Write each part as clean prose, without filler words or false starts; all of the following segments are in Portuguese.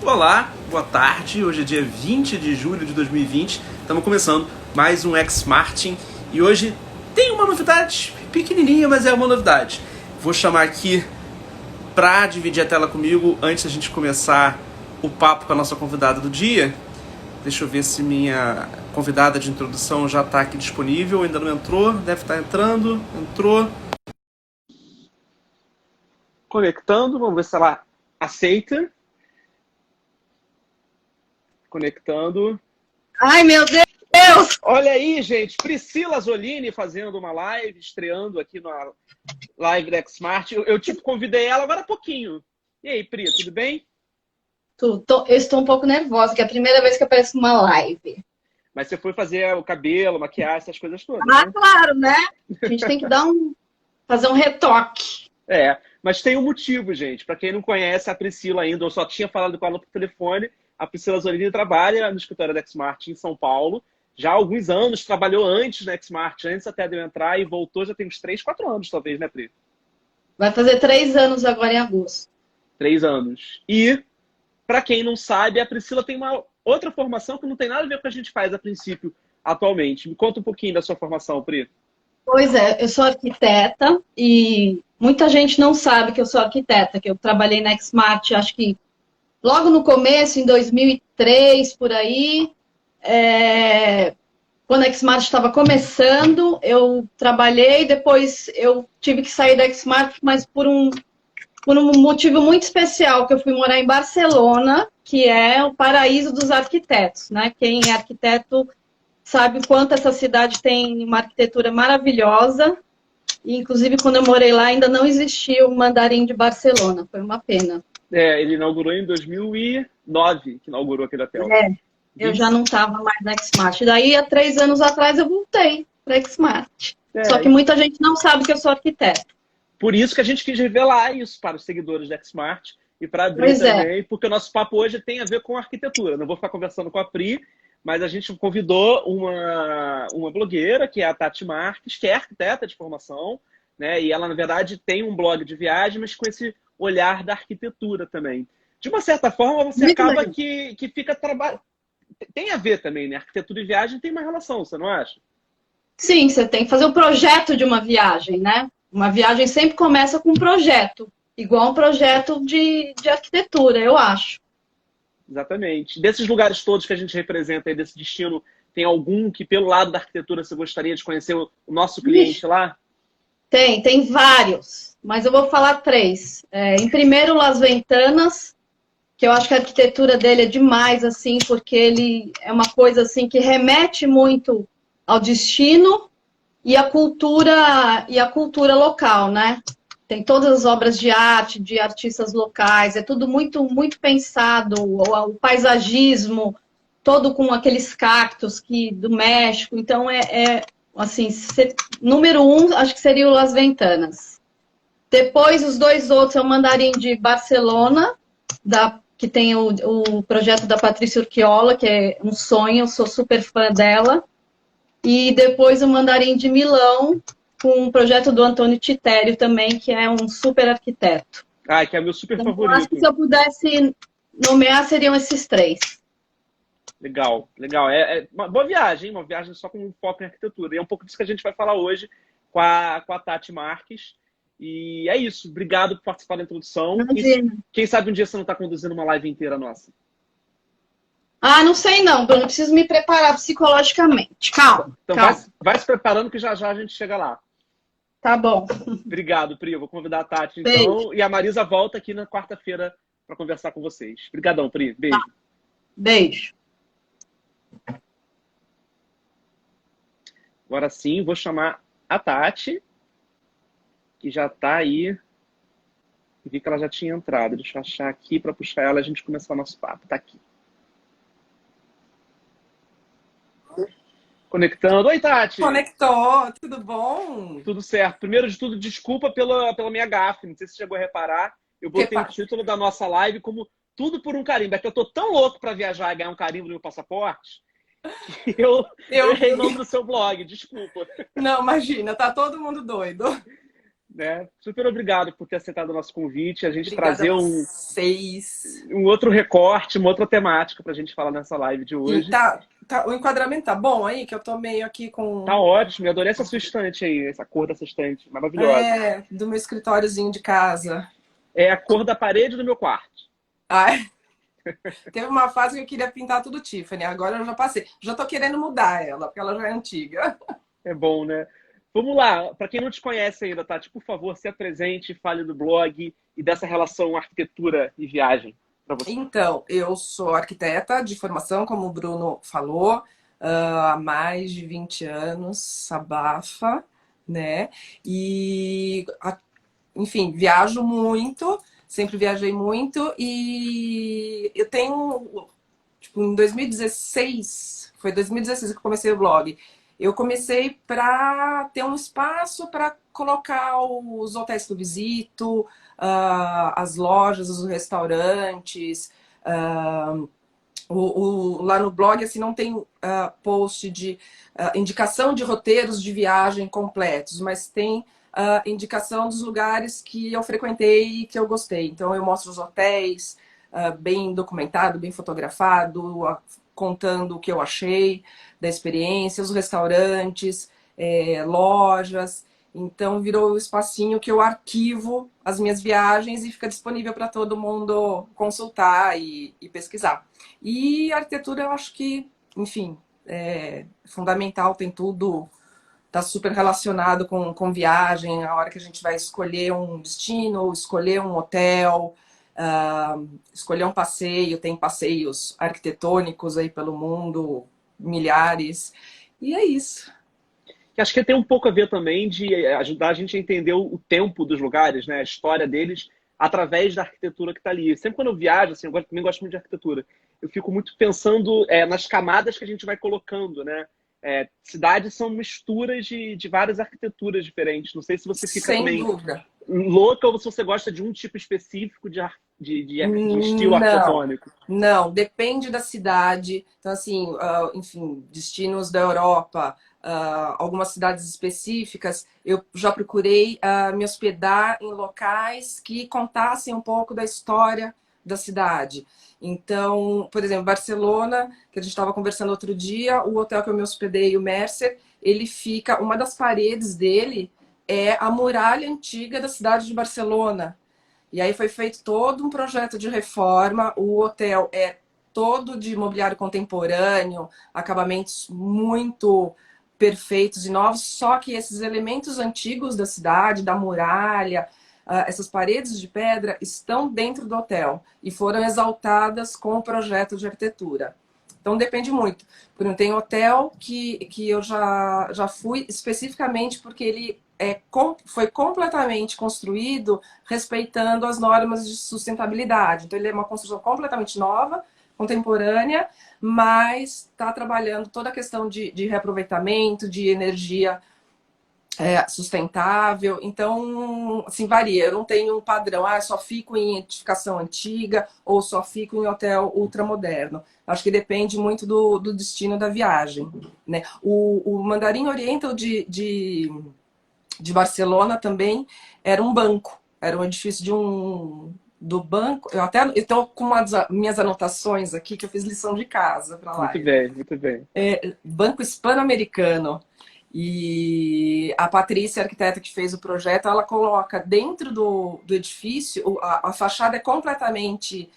Olá, boa tarde. Hoje é dia 20 de julho de 2020. Estamos começando mais um X-Martin. E hoje tem uma novidade pequenininha, mas é uma novidade. Vou chamar aqui para dividir a tela comigo antes da gente começar o papo com a nossa convidada do dia. Deixa eu ver se minha convidada de introdução já está aqui disponível. Ainda não entrou, deve estar entrando. Entrou. Conectando, vamos ver se ela aceita. Conectando. Ai, meu Deus! Olha aí, gente, Priscila Zolini fazendo uma live, estreando aqui na live da X-Smart. Eu convidei ela agora há pouquinho. E aí, Pri, tudo bem? Eu estou um pouco nervosa, que é a primeira vez que apareço numa live. Mas você foi fazer o cabelo, maquiagem, essas coisas todas, Ah, né? claro, né? A gente tem que fazer um retoque. Mas tem um motivo, gente. Para quem não conhece a Priscila ainda, ou só tinha falado com ela por telefone, a Priscila Zolini trabalha no escritório da X-Smart em São Paulo. Já há alguns anos, trabalhou antes na X-Smart, antes até de eu entrar, e voltou já tem uns 3, 4 anos, talvez, né, Pri? Vai fazer 3 anos agora em agosto. 3 anos. E, para quem não sabe, a Priscila tem uma outra formação que não tem nada a ver com o que a gente faz a princípio, atualmente. Me conta um pouquinho da sua formação, Pri. Pois é, eu sou arquiteta e muita gente não sabe que eu sou arquiteta, que eu trabalhei na X-Smart, acho que logo no começo, em 2003, por aí, quando a X-Smart estava começando, eu trabalhei, depois eu tive que sair da X-Smart, mas por um motivo muito especial, que eu fui morar em Barcelona, que é o paraíso dos arquitetos, né? Quem é arquiteto sabe o quanto essa cidade tem uma arquitetura maravilhosa. E, inclusive, quando eu morei lá, ainda não existia o Mandarim de Barcelona. Foi uma pena. Ele inaugurou em 2009, que inaugurou aquele hotel. Eu já não estava mais na X-Smart. Daí, há 3 anos atrás, eu voltei para a X-Smart. Só que muita gente não sabe que eu sou arquiteta. Por isso que a gente quis revelar isso para os seguidores da X-Smart e para a Pri também, porque o nosso papo hoje tem a ver com arquitetura. Não vou ficar conversando com a Pri, mas a gente convidou uma blogueira, que é a Tati Marques, que é arquiteta de formação, né? E ela, na verdade, tem um blog de viagem, mas com esse olhar da arquitetura também. De uma certa forma, você Muito acaba legal. que fica trabalhando. Tem a ver também, né? Arquitetura e viagem tem uma relação, você não acha? Sim, você tem que fazer o projeto de uma viagem, né? Uma viagem sempre começa com um projeto, igual um projeto de arquitetura, eu acho. Exatamente. Desses lugares todos que a gente representa, aí, desse destino, tem algum que, pelo lado da arquitetura, você gostaria de conhecer o nosso cliente lá? Tem vários, mas eu vou falar 3. Em primeiro, Las Ventanas, que eu acho que a arquitetura dele é demais, assim, porque ele é uma coisa assim que remete muito ao destino e à cultura local, né? Tem todas as obras de arte, de artistas locais, é tudo muito, muito pensado, o paisagismo, todo com aqueles cactos do México. Então, assim, número 1, acho que seria o Las Ventanas. Depois, os 2 outros é o Mandarim de Barcelona, que tem o projeto da Patrícia Urquiola, que é um sonho, eu sou super fã dela. E depois o Mandarim de Milão, com um projeto do Antônio Titério também, que é um super arquiteto. Que é meu super Então, favorito. eu acho que se eu pudesse nomear, seriam esses 3. Legal, legal. É uma boa viagem, uma viagem só com foco em arquitetura. E é um pouco disso que a gente vai falar hoje com a Tati Marques. E é isso. Obrigado por participar da introdução. Quem sabe um dia você não está conduzindo uma live inteira nossa? Ah, não sei não, Bruno. Preciso me preparar psicologicamente. Calma. Então calma. Vai se preparando que já já a gente chega lá. Tá bom. Obrigado, Pri. Eu vou convidar a Tati, então. Beijo. E a Marisa volta aqui na quarta-feira para conversar com vocês. Obrigadão, Pri. Beijo. Tá. Beijo. Agora sim, vou chamar a Tati, que já está aí. Vi que ela já tinha entrado. Deixa eu achar aqui para puxar ela e a gente começar o nosso papo. Tá aqui. Conectando. Oi, Tati. Conectou, tudo bom? Tudo certo. Primeiro de tudo, desculpa pela minha gafe. Não sei se você chegou a reparar. Eu botei o título da nossa live como Tudo por um Carimbo. É que eu tô tão louco para viajar e ganhar um carimbo no meu passaporte que eu errei o nome do seu blog. Desculpa. Não, imagina, tá todo mundo doido. né? Super obrigado por ter aceitado o nosso convite, a gente Obrigada a trazer vocês. um outro recorte, uma outra temática para a gente falar nessa live de Sim, hoje. o enquadramento tá bom aí? Que eu tô meio aqui Tá com... ótimo, eu adorei essa sua estante aí, essa cor dessa estante, maravilhosa. do meu escritóriozinho de casa. É a cor da parede do meu quarto. Ai, teve uma fase que eu queria pintar tudo Tiffany, agora eu já passei. Já tô querendo mudar ela, porque ela já é antiga. É bom, né? Vamos lá, para quem não te conhece ainda, Tati, por favor, se apresente, fale do blog e dessa relação arquitetura e viagem para você. Então, eu sou arquiteta de formação, como o Bruno falou, há mais de 20 anos, Sabafa, né? E, enfim, viajo muito, sempre viajei muito e eu tenho, tipo, em 2016, foi 2016 que eu comecei o blog. Eu comecei para ter um espaço para colocar os hotéis que eu visito, as lojas, os restaurantes. Lá no blog assim, não tem post de indicação de roteiros de viagem completos, mas tem indicação dos lugares que eu frequentei e que eu gostei. Então eu mostro os hotéis, bem documentado, bem fotografado, contando o que eu achei da experiência, os restaurantes, lojas. Então virou o espacinho que eu arquivo as minhas viagens e fica disponível para todo mundo consultar e pesquisar. E a arquitetura eu acho que, enfim, é fundamental, tem tudo, está super relacionado com viagem, a hora que a gente vai escolher um destino, escolher um hotel, escolher um passeio, tem passeios arquitetônicos aí pelo mundo, milhares, e é isso. Que acho que tem um pouco a ver também de ajudar a gente a entender o tempo dos lugares, né? A história deles, através da arquitetura que está ali. Sempre quando eu viajo, assim, eu também gosto muito de arquitetura, eu fico muito pensando nas camadas que a gente vai colocando, né? Cidades são misturas de várias arquiteturas diferentes. Não sei se você fica Sem também dúvida. louca ou se você gosta de um tipo específico de estilo Não, arquitetônico. não, depende da cidade. Então, assim, enfim, destinos da Europa, algumas cidades específicas, eu já procurei me hospedar em locais que contassem um pouco da história da cidade. Então, por exemplo, Barcelona, que a gente estava conversando outro dia, o hotel que eu me hospedei, o Mercer, ele fica, uma das paredes dele é a muralha antiga da cidade de Barcelona. E aí foi feito todo um projeto de reforma. O hotel é todo de mobiliário contemporâneo, acabamentos muito perfeitos e novos, só que esses elementos antigos da cidade, da muralha, essas paredes de pedra estão dentro do hotel e foram exaltadas com o projeto de arquitetura. Então depende muito. Tem hotel que eu já fui especificamente porque ele foi completamente construído respeitando as normas de sustentabilidade. Então ele é uma construção completamente nova, contemporânea, mas está trabalhando toda a questão de reaproveitamento, de energia sustentável. Então, assim, varia. Eu não tenho um padrão, só fico em edificação antiga ou só fico em hotel ultramoderno. Acho que depende muito do destino da viagem, né? O Mandarim Oriental de Barcelona também era um banco. Era um edifício do banco. Eu estou com minhas anotações aqui, que eu fiz lição de casa para lá. Muito bem, muito bem. Banco Hispano-Americano. E a Patrícia, a arquiteta que fez o projeto, ela coloca dentro do edifício, a fachada é completamente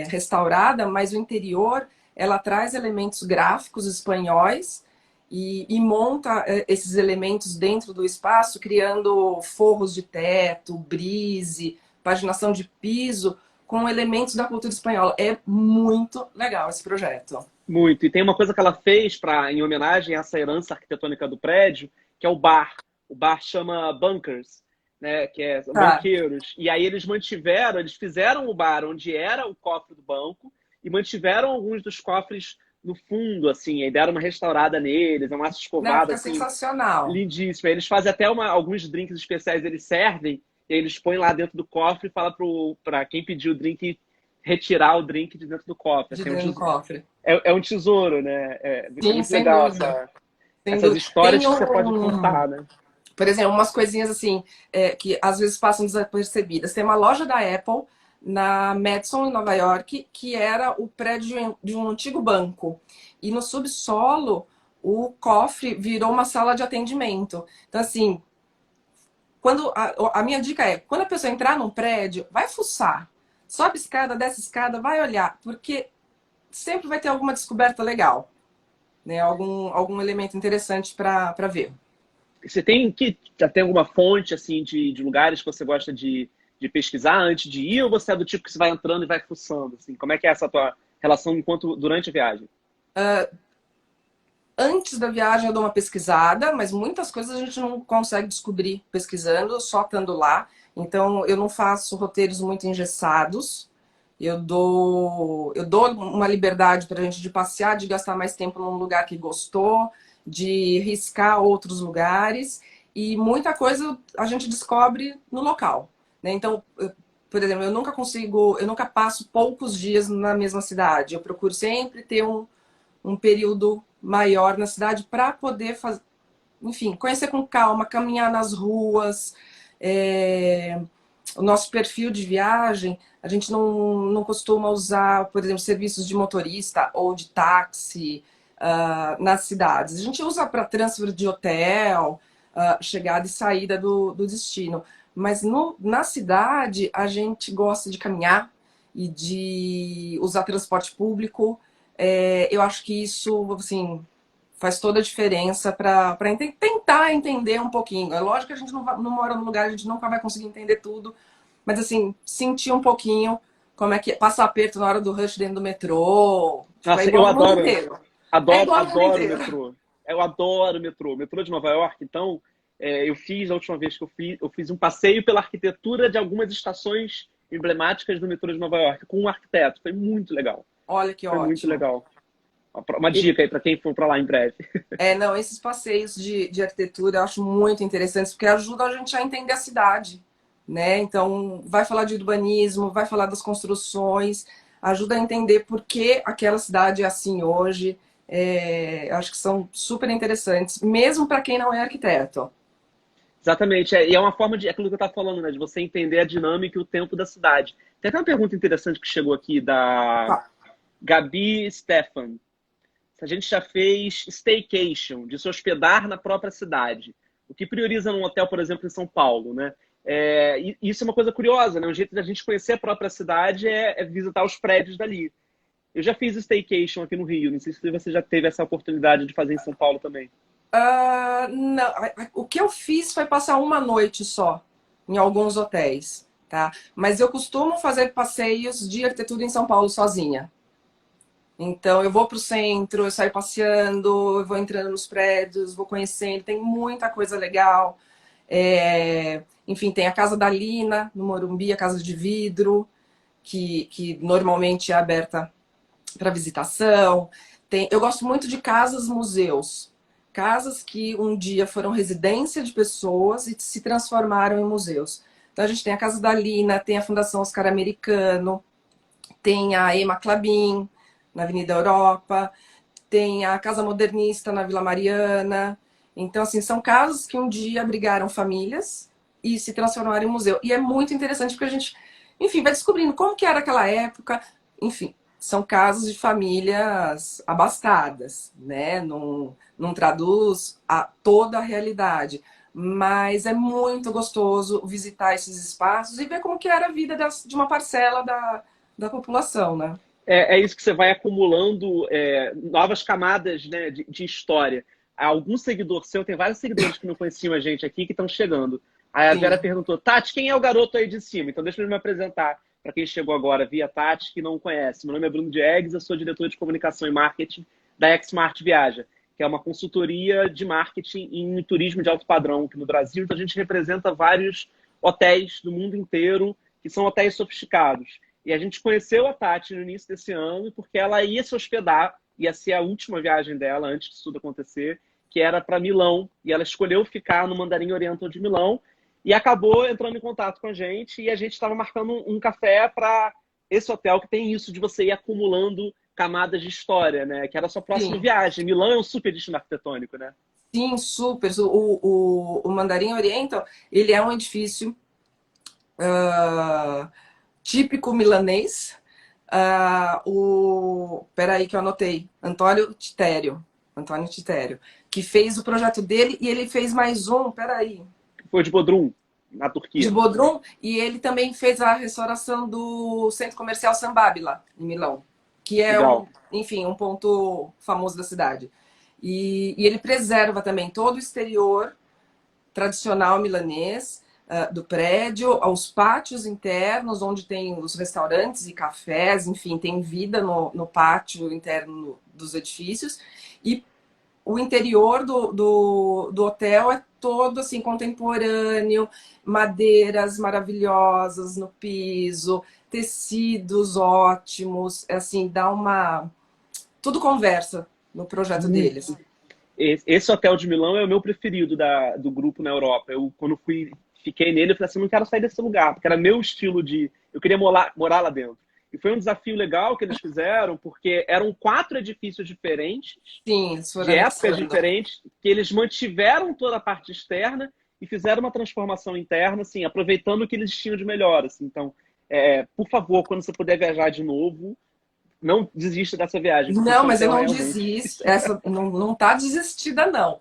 restaurada, mas o interior, ela traz elementos gráficos espanhóis e monta esses elementos dentro do espaço, criando forros de teto, brise, paginação de piso, com elementos da cultura espanhola. É muito legal esse projeto. Muito. E tem uma coisa que ela fez em homenagem a essa herança arquitetônica do prédio, que é o bar. O bar chama Bunkers, né? Que é banqueiros. E aí eles fizeram o bar onde era o cofre do banco e mantiveram alguns dos cofres no fundo, assim, aí deram uma restaurada neles, uma massa escovada. Fica assim, sensacional. Lindíssimo. Aí eles fazem até alguns drinks especiais, eles servem, e aí eles põem lá dentro do cofre e falam para quem pediu o drink retirar o drink de dentro do cofre. De dentro do cofre. É um tesouro, né? Sim, muito sem legal dúvida. essas histórias que você pode um contar, né? Por exemplo, umas coisinhas assim, que às vezes passam desapercebidas. Tem uma loja da Apple na Madison, em Nova York, que era o prédio de um antigo banco. E no subsolo, o cofre virou uma sala de atendimento. Então, assim, a minha dica é, quando a pessoa entrar num prédio, vai fuçar. Sobe escada, desce escada, vai olhar, porque sempre vai ter alguma descoberta legal, né? Algum elemento interessante para ver. Você já tem alguma fonte assim de lugares que você gosta de pesquisar antes de ir, ou você é do tipo que você vai entrando e vai fuçando? Assim? Como é que é essa tua relação durante a viagem? Antes da viagem eu dou uma pesquisada, mas muitas coisas a gente não consegue descobrir pesquisando, só estando lá. Então eu não faço roteiros muito engessados. Eu dou uma liberdade para a gente de passear, de gastar mais tempo num lugar que gostou, de riscar outros lugares. E muita coisa a gente descobre no local, né? Então, por exemplo, eu nunca passo poucos dias na mesma cidade. Eu procuro sempre ter um período maior na cidade para poder fazer, enfim, conhecer com calma, caminhar nas ruas. O nosso perfil de viagem, a gente não costuma usar, por exemplo, serviços de motorista ou de táxi nas cidades. A gente usa para transfer de hotel, chegada e saída do destino. Mas na cidade, a gente gosta de caminhar e de usar transporte público. Eu acho que isso, assim, faz toda a diferença para tentar entender um pouquinho. É lógico que a gente não mora num lugar, a gente nunca vai conseguir entender tudo, mas assim, sentir um pouquinho como é que é, passar aperto na hora do rush dentro do metrô. Tipo, Nossa, é eu igual no mundo inteiro. É igual no mundo adoro o inteiro. metrô. Eu adoro o metrô. O metrô de Nova York, então, eu fiz, a última vez que eu fiz um passeio pela arquitetura de algumas estações emblemáticas do metrô de Nova York, com um arquiteto. Foi muito legal. Olha que Foi muito ótimo. legal. Uma dica aí para quem for para lá em breve. Não, esses passeios de arquitetura eu acho muito interessantes, porque ajudam a gente a entender a cidade, né? Então, vai falar de urbanismo, vai falar das construções, ajuda a entender por que aquela cidade é assim hoje. Eu acho que são super interessantes, mesmo para quem não é arquiteto. Exatamente. E é uma forma de, é aquilo que eu estava falando, né? De você entender a dinâmica e o tempo da cidade. Tem até uma pergunta interessante que chegou aqui da Tá. Gabi Stefan. Se a gente já fez staycation, de se hospedar na própria cidade. O que prioriza num hotel, por exemplo, em São Paulo, né? E isso é uma coisa curiosa, né? Um jeito da gente conhecer a própria cidade é visitar os prédios dali. Eu já fiz staycation aqui no Rio. Não sei se você já teve essa oportunidade de fazer em São Paulo também. Não, o que eu fiz foi passar uma noite só em alguns hotéis, tá? Mas eu costumo fazer passeios de arquitetura em São Paulo sozinha. Então eu vou para o centro, eu saio passeando, eu vou entrando nos prédios, vou conhecendo, tem muita coisa legal. Enfim, tem a Casa da Lina, no Morumbi, a Casa de Vidro, que normalmente é aberta para visitação. Eu gosto muito de casas-museus. Casas que um dia foram residência de pessoas e se transformaram em museus. Então a gente tem a Casa da Lina, tem a Fundação Oscar Americano, tem a Emma Clabin, na Avenida Europa, tem a Casa Modernista na Vila Mariana. Então, assim, são casas que um dia abrigaram famílias e se transformaram em museu. E é muito interessante porque a gente, enfim, vai descobrindo como que era aquela época. Enfim, são casos de famílias abastadas, né? Não traduz toda a realidade. Mas é muito gostoso visitar esses espaços e ver como que era a vida de uma parcela da população, né? É isso que você vai acumulando novas camadas, né, de história. Algum seguidor seu, tem vários seguidores que não conheciam a gente aqui que estão chegando. Aí a Vera Sim. perguntou, Tati, quem é o garoto aí de cima? Então deixa eu me apresentar para quem chegou agora via Tati, que não conhece. Meu nome é Bruno Diegues, eu sou diretor de comunicação e marketing da Xmart Viaja, que é uma consultoria de marketing em turismo de alto padrão aqui no Brasil. Então a gente representa vários hotéis do mundo inteiro, que são hotéis sofisticados. E a gente conheceu a Tati no início desse ano porque ela ia se hospedar, ia ser a última viagem dela antes disso tudo acontecer, que era para Milão. E ela escolheu ficar no Mandarim Oriental de Milão e acabou entrando em contato com a gente. E a gente estava marcando um café para esse hotel que tem isso de você ir acumulando camadas de história, né? Que era a sua próxima Sim. viagem. Milão é um super destino arquitetônico, né? Sim, super. O Mandarim Oriental, ele é um edifício ah, típico milanês. Peraí que eu anotei. Antônio Titério, que fez o projeto dele e ele fez mais um, peraí, Foi de Bodrum, na de Turquia. Bodrum, e ele também fez a restauração do centro comercial Sambabila, em Milão, que é Legal. enfim, um ponto famoso da cidade. E ele preserva também todo o exterior tradicional milanês do prédio, aos pátios internos, onde tem os restaurantes e cafés, enfim, tem vida no pátio interno dos edifícios. E o interior do hotel é todo assim contemporâneo, madeiras maravilhosas no piso, tecidos ótimos, assim, dá uma... Tudo conversa no projeto deles. Esse hotel de Milão é o meu preferido do grupo na Europa. Eu, quando fiquei nele, eu falei assim, não quero sair desse lugar, porque era meu estilo de... Eu queria morar lá dentro. E foi um desafio legal que eles fizeram, porque eram 4 edifícios diferentes, Sim, de épocas diferentes, que eles mantiveram toda a parte externa e fizeram uma transformação interna, assim, aproveitando o que eles tinham de melhor. Assim. Então, por favor, quando você puder viajar de novo, não desista dessa viagem. Não, mas eu não realmente... desisto. Essa não tá desistida, não.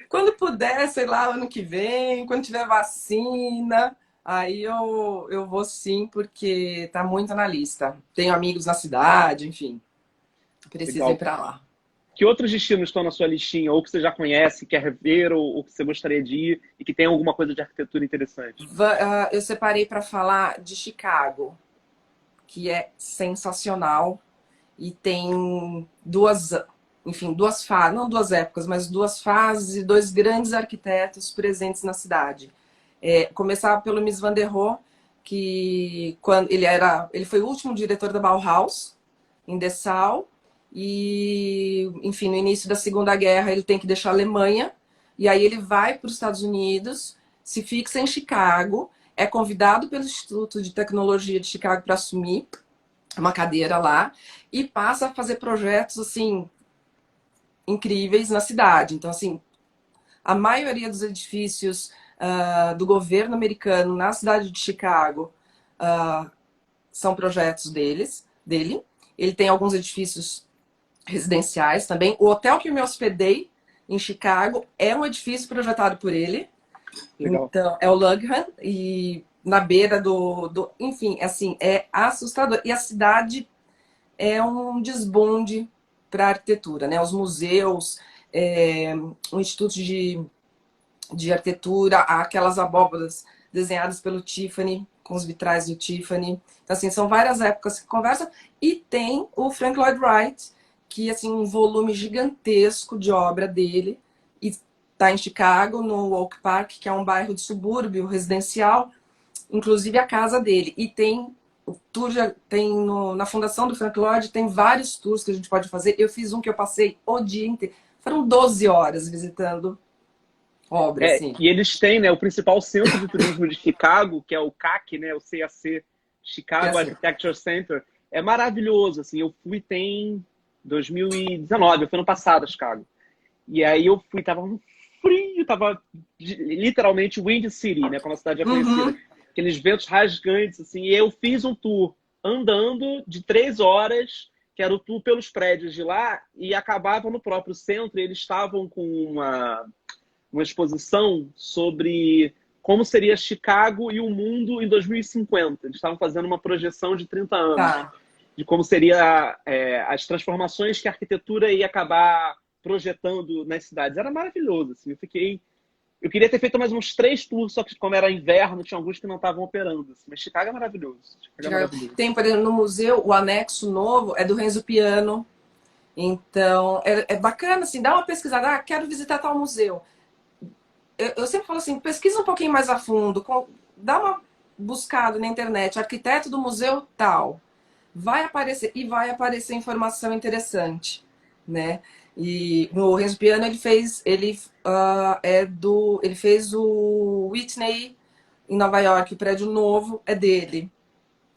Quando puder, sei lá, ano que vem, quando tiver vacina, aí eu vou sim, porque tá muito na lista. Tenho amigos na cidade, enfim. Preciso Legal. ir para lá. Que outros destinos estão na sua listinha, ou que você já conhece, quer ver, ou que você gostaria de ir, e que tem alguma coisa de arquitetura interessante? Eu separei para falar de Chicago, que é sensacional. E tem duas fases, não duas épocas, mas 2 fases e 2 grandes arquitetos presentes na cidade. Começar pelo Mies van der Rohe, que quando ele foi o último diretor da Bauhaus, em Dessau, e, enfim, no início da Segunda Guerra ele tem que deixar a Alemanha, e aí ele vai para os Estados Unidos, se fixa em Chicago, é convidado pelo Instituto de Tecnologia de Chicago para assumir uma cadeira lá, e passa a fazer projetos, assim, incríveis na cidade. Então, assim, a maioria dos edifícios do governo americano na cidade de Chicago são projetos dele. Ele tem alguns edifícios residenciais também. O hotel que eu me hospedei em Chicago é um edifício projetado por ele. Legal. Então, é o Lughans, e na beira enfim, assim, é assustador. E a cidade é um desbonde para a arquitetura, né? Os museus, o Instituto de Arquitetura, aquelas abóbadas desenhadas pelo Tiffany, com os vitrais do Tiffany. Então, assim, são várias épocas que conversam. E tem o Frank Lloyd Wright, que, assim, um volume gigantesco de obra dele, e está em Chicago, no Oak Park, que é um bairro de subúrbio residencial, inclusive a casa dele. E tem o tour, na fundação do Frank Lloyd, tem vários tours que a gente pode fazer. Eu fiz um que eu passei o dia inteiro. Foram 12 horas visitando obra, assim. E eles têm, né, o principal centro de turismo de Chicago, que é o CAC, né, o CAC, Chicago Architecture Center. É maravilhoso, assim. Eu fui tem 2019, eu fui ano passado a Chicago. E aí eu fui, tava um frio, tava literalmente Wind City, né, como a cidade é conhecida. Aqueles ventos rasgantes, assim. E eu fiz um tour andando de 3 horas, que era o tour pelos prédios de lá, e acabava no próprio centro. E eles estavam com uma exposição sobre como seria Chicago e o mundo em 2050. Eles estavam fazendo uma projeção de 30 anos. Tá. De como seria as transformações que a arquitetura ia acabar projetando nas cidades. Era maravilhoso, assim. Eu queria ter feito mais uns 3 tours, só que como era inverno, tinha alguns que não estavam operando. Assim. Mas Chicago é maravilhoso. Tem, por exemplo, no museu, o anexo novo é do Renzo Piano. Então, é bacana, assim, dá uma pesquisada. Quero visitar tal museu. Eu sempre falo assim, pesquisa um pouquinho mais a fundo, dá uma buscada na internet, arquiteto do museu tal. Vai aparecer informação interessante, né? E no Renzo Piano ele fez o Whitney em Nova York, o prédio novo é dele.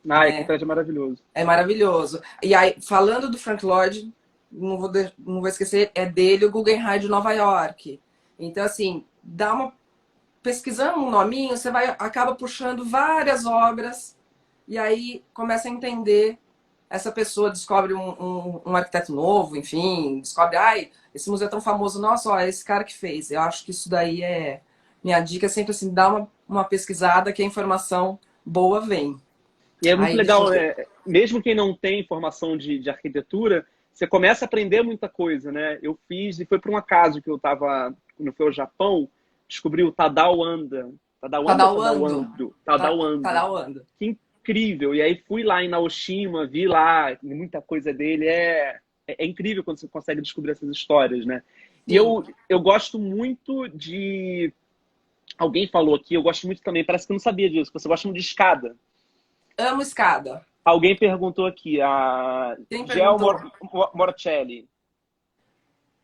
Que prédio é maravilhoso. É maravilhoso. E aí, falando do Frank Lloyd, não vou esquecer, é dele o Guggenheim de Nova York. Então, assim, pesquisando um nominho, você acaba puxando várias obras e aí começa a entender. Essa pessoa descobre um arquiteto novo, enfim, descobre, ai, esse museu é tão famoso, nossa, ó, é esse cara que fez. Eu acho que isso daí é... Minha dica é sempre assim, dá uma pesquisada que a informação boa vem. E é muito Aí, deixa eu legal, ver. mesmo quem não tem formação de arquitetura, você começa a aprender muita coisa, né? Eu fiz, e foi por um acaso que eu estava, quando eu fui ao Japão, descobri o Tadao Anda. Tadao Anda ou Tadao Tadauando. Ando? Tadao Ando. Tadauando. Que incrível! E aí fui lá em Naoshima, vi lá muita coisa dele. É incrível quando você consegue descobrir essas histórias, né? E Sim. eu gosto muito de... Alguém falou aqui, eu gosto muito também, parece que eu não sabia disso, que você gosta muito de escada. Amo escada. Alguém perguntou aqui, a Quem Gel perguntou? Morcelli.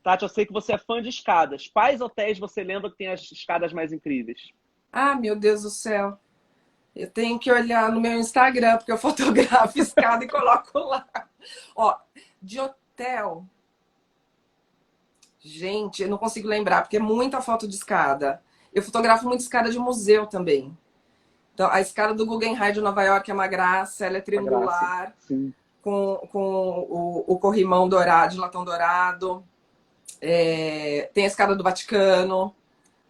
Tati, eu sei que você é fã de escadas. Quais hotéis você lembra que tem as escadas mais incríveis? Ah, meu Deus do céu. Eu tenho que olhar no meu Instagram, porque eu fotografo escada e coloco lá. Ó, de hotel. Gente, eu não consigo lembrar, porque é muita foto de escada. Eu fotografo muito escada de museu também. Então, a escada do Guggenheim de Nova York é uma graça, ela é A Graça. triangular, Sim. com o corrimão dourado, de latão dourado. Tem a escada do Vaticano,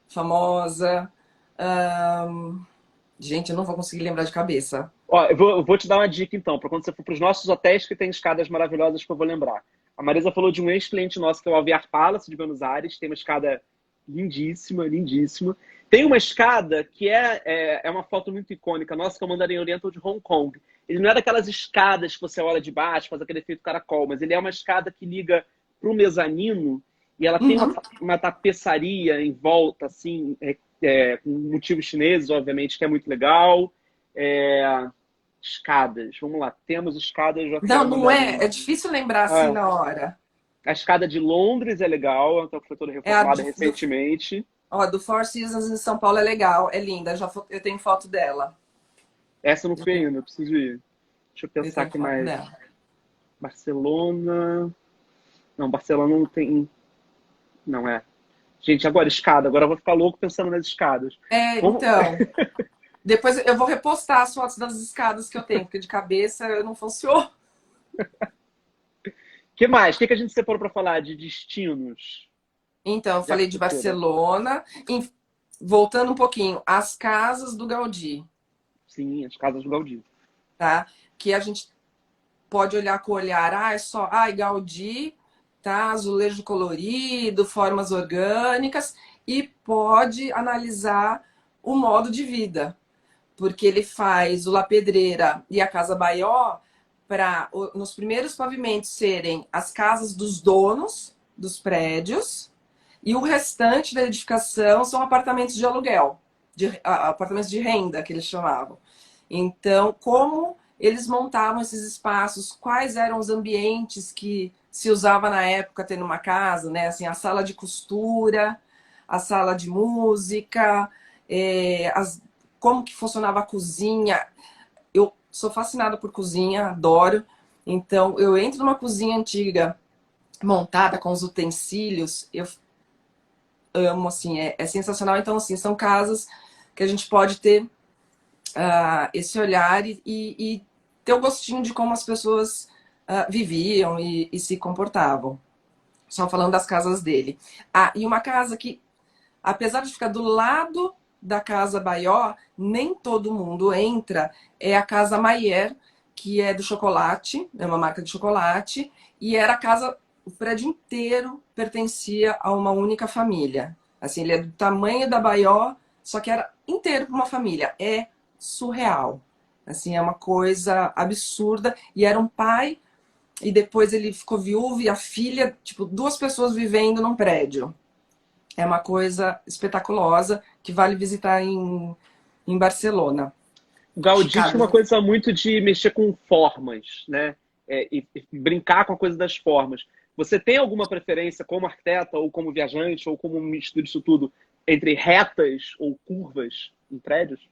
famosa. Gente, eu não vou conseguir lembrar de cabeça. Ó, eu vou te dar uma dica, então, para quando você for para os nossos hotéis que tem escadas maravilhosas que eu vou lembrar. A Marisa falou de um ex-cliente nosso, que é o Alvear Palace de Buenos Aires. Tem uma escada lindíssima, lindíssima. Tem uma escada que é uma foto muito icônica nossa, que é o Mandarim Oriental de Hong Kong. Ele não é daquelas escadas que você olha de baixo, faz aquele efeito caracol, mas ele é uma escada que liga para o mezanino e ela tem Uhum. uma tapeçaria em volta, assim, com motivos chineses, obviamente, que é muito legal. Escadas, vamos lá. Temos escadas de Não, Hotel não é. É Mandarim. difícil lembrar assim Ah, na hora. a escada de Londres é legal, então foi toda É a reformada recentemente. do Four Seasons em São Paulo é legal, é linda. Eu tenho foto dela. Essa eu não Eu fui tenho, ainda, eu preciso ir. Deixa eu eu pensar tenho aqui foto mais. dela. Barcelona. Não, Barcelona não tem. Não é. Gente, agora escada. Agora eu vou ficar louco pensando nas escadas. Vamos... Então, depois eu vou repostar as fotos das escadas que eu tenho, porque de cabeça eu não funciono. O que mais? O que a gente separou para falar de destinos Então, eu de falei de arquitetura? Barcelona. Voltando um pouquinho, as casas do Gaudí, Sim, as casas do Gaudí. tá? Que a gente pode olhar com o olhar, é só, Gaudí, tá? Azulejo colorido, formas orgânicas, e pode analisar o modo de vida, porque ele faz o La Pedreira e a Casa Baió para nos primeiros pavimentos serem as casas dos donos dos prédios e o restante da edificação são apartamentos de aluguel, apartamentos de renda, que eles chamavam. Então, como eles montavam esses espaços, quais eram os ambientes que se usava na época tendo uma casa, né? Assim, a sala de costura, a sala de música, como que funcionava a cozinha. Eu sou fascinada por cozinha, adoro. Então, eu entro numa cozinha antiga, montada com os utensílios, eu amo, assim, é sensacional. Então, assim, são casas que a gente pode ter esse olhar e ter o gostinho de como as pessoas viviam e se comportavam. Só falando das casas dele. E uma casa que, apesar de ficar do lado da Casa Baió, nem todo mundo entra, é a Casa Mayer, que é do chocolate, é uma marca de chocolate, e era a casa, o prédio inteiro pertencia a uma única família. Assim, ele é do tamanho da Baió, só que era inteiro para uma família. É surreal. Assim, é uma coisa absurda. E era um pai, e depois ele ficou viúvo, e a filha, tipo, duas pessoas vivendo num prédio. É uma coisa espetaculosa que vale visitar em Barcelona. O Gaudí tinha uma Chicago. coisa muito de mexer com formas, né? E brincar com a coisa das formas. Você tem alguma preferência como arquiteta, ou como viajante, ou como mistura disso tudo, entre retas ou curvas em prédios?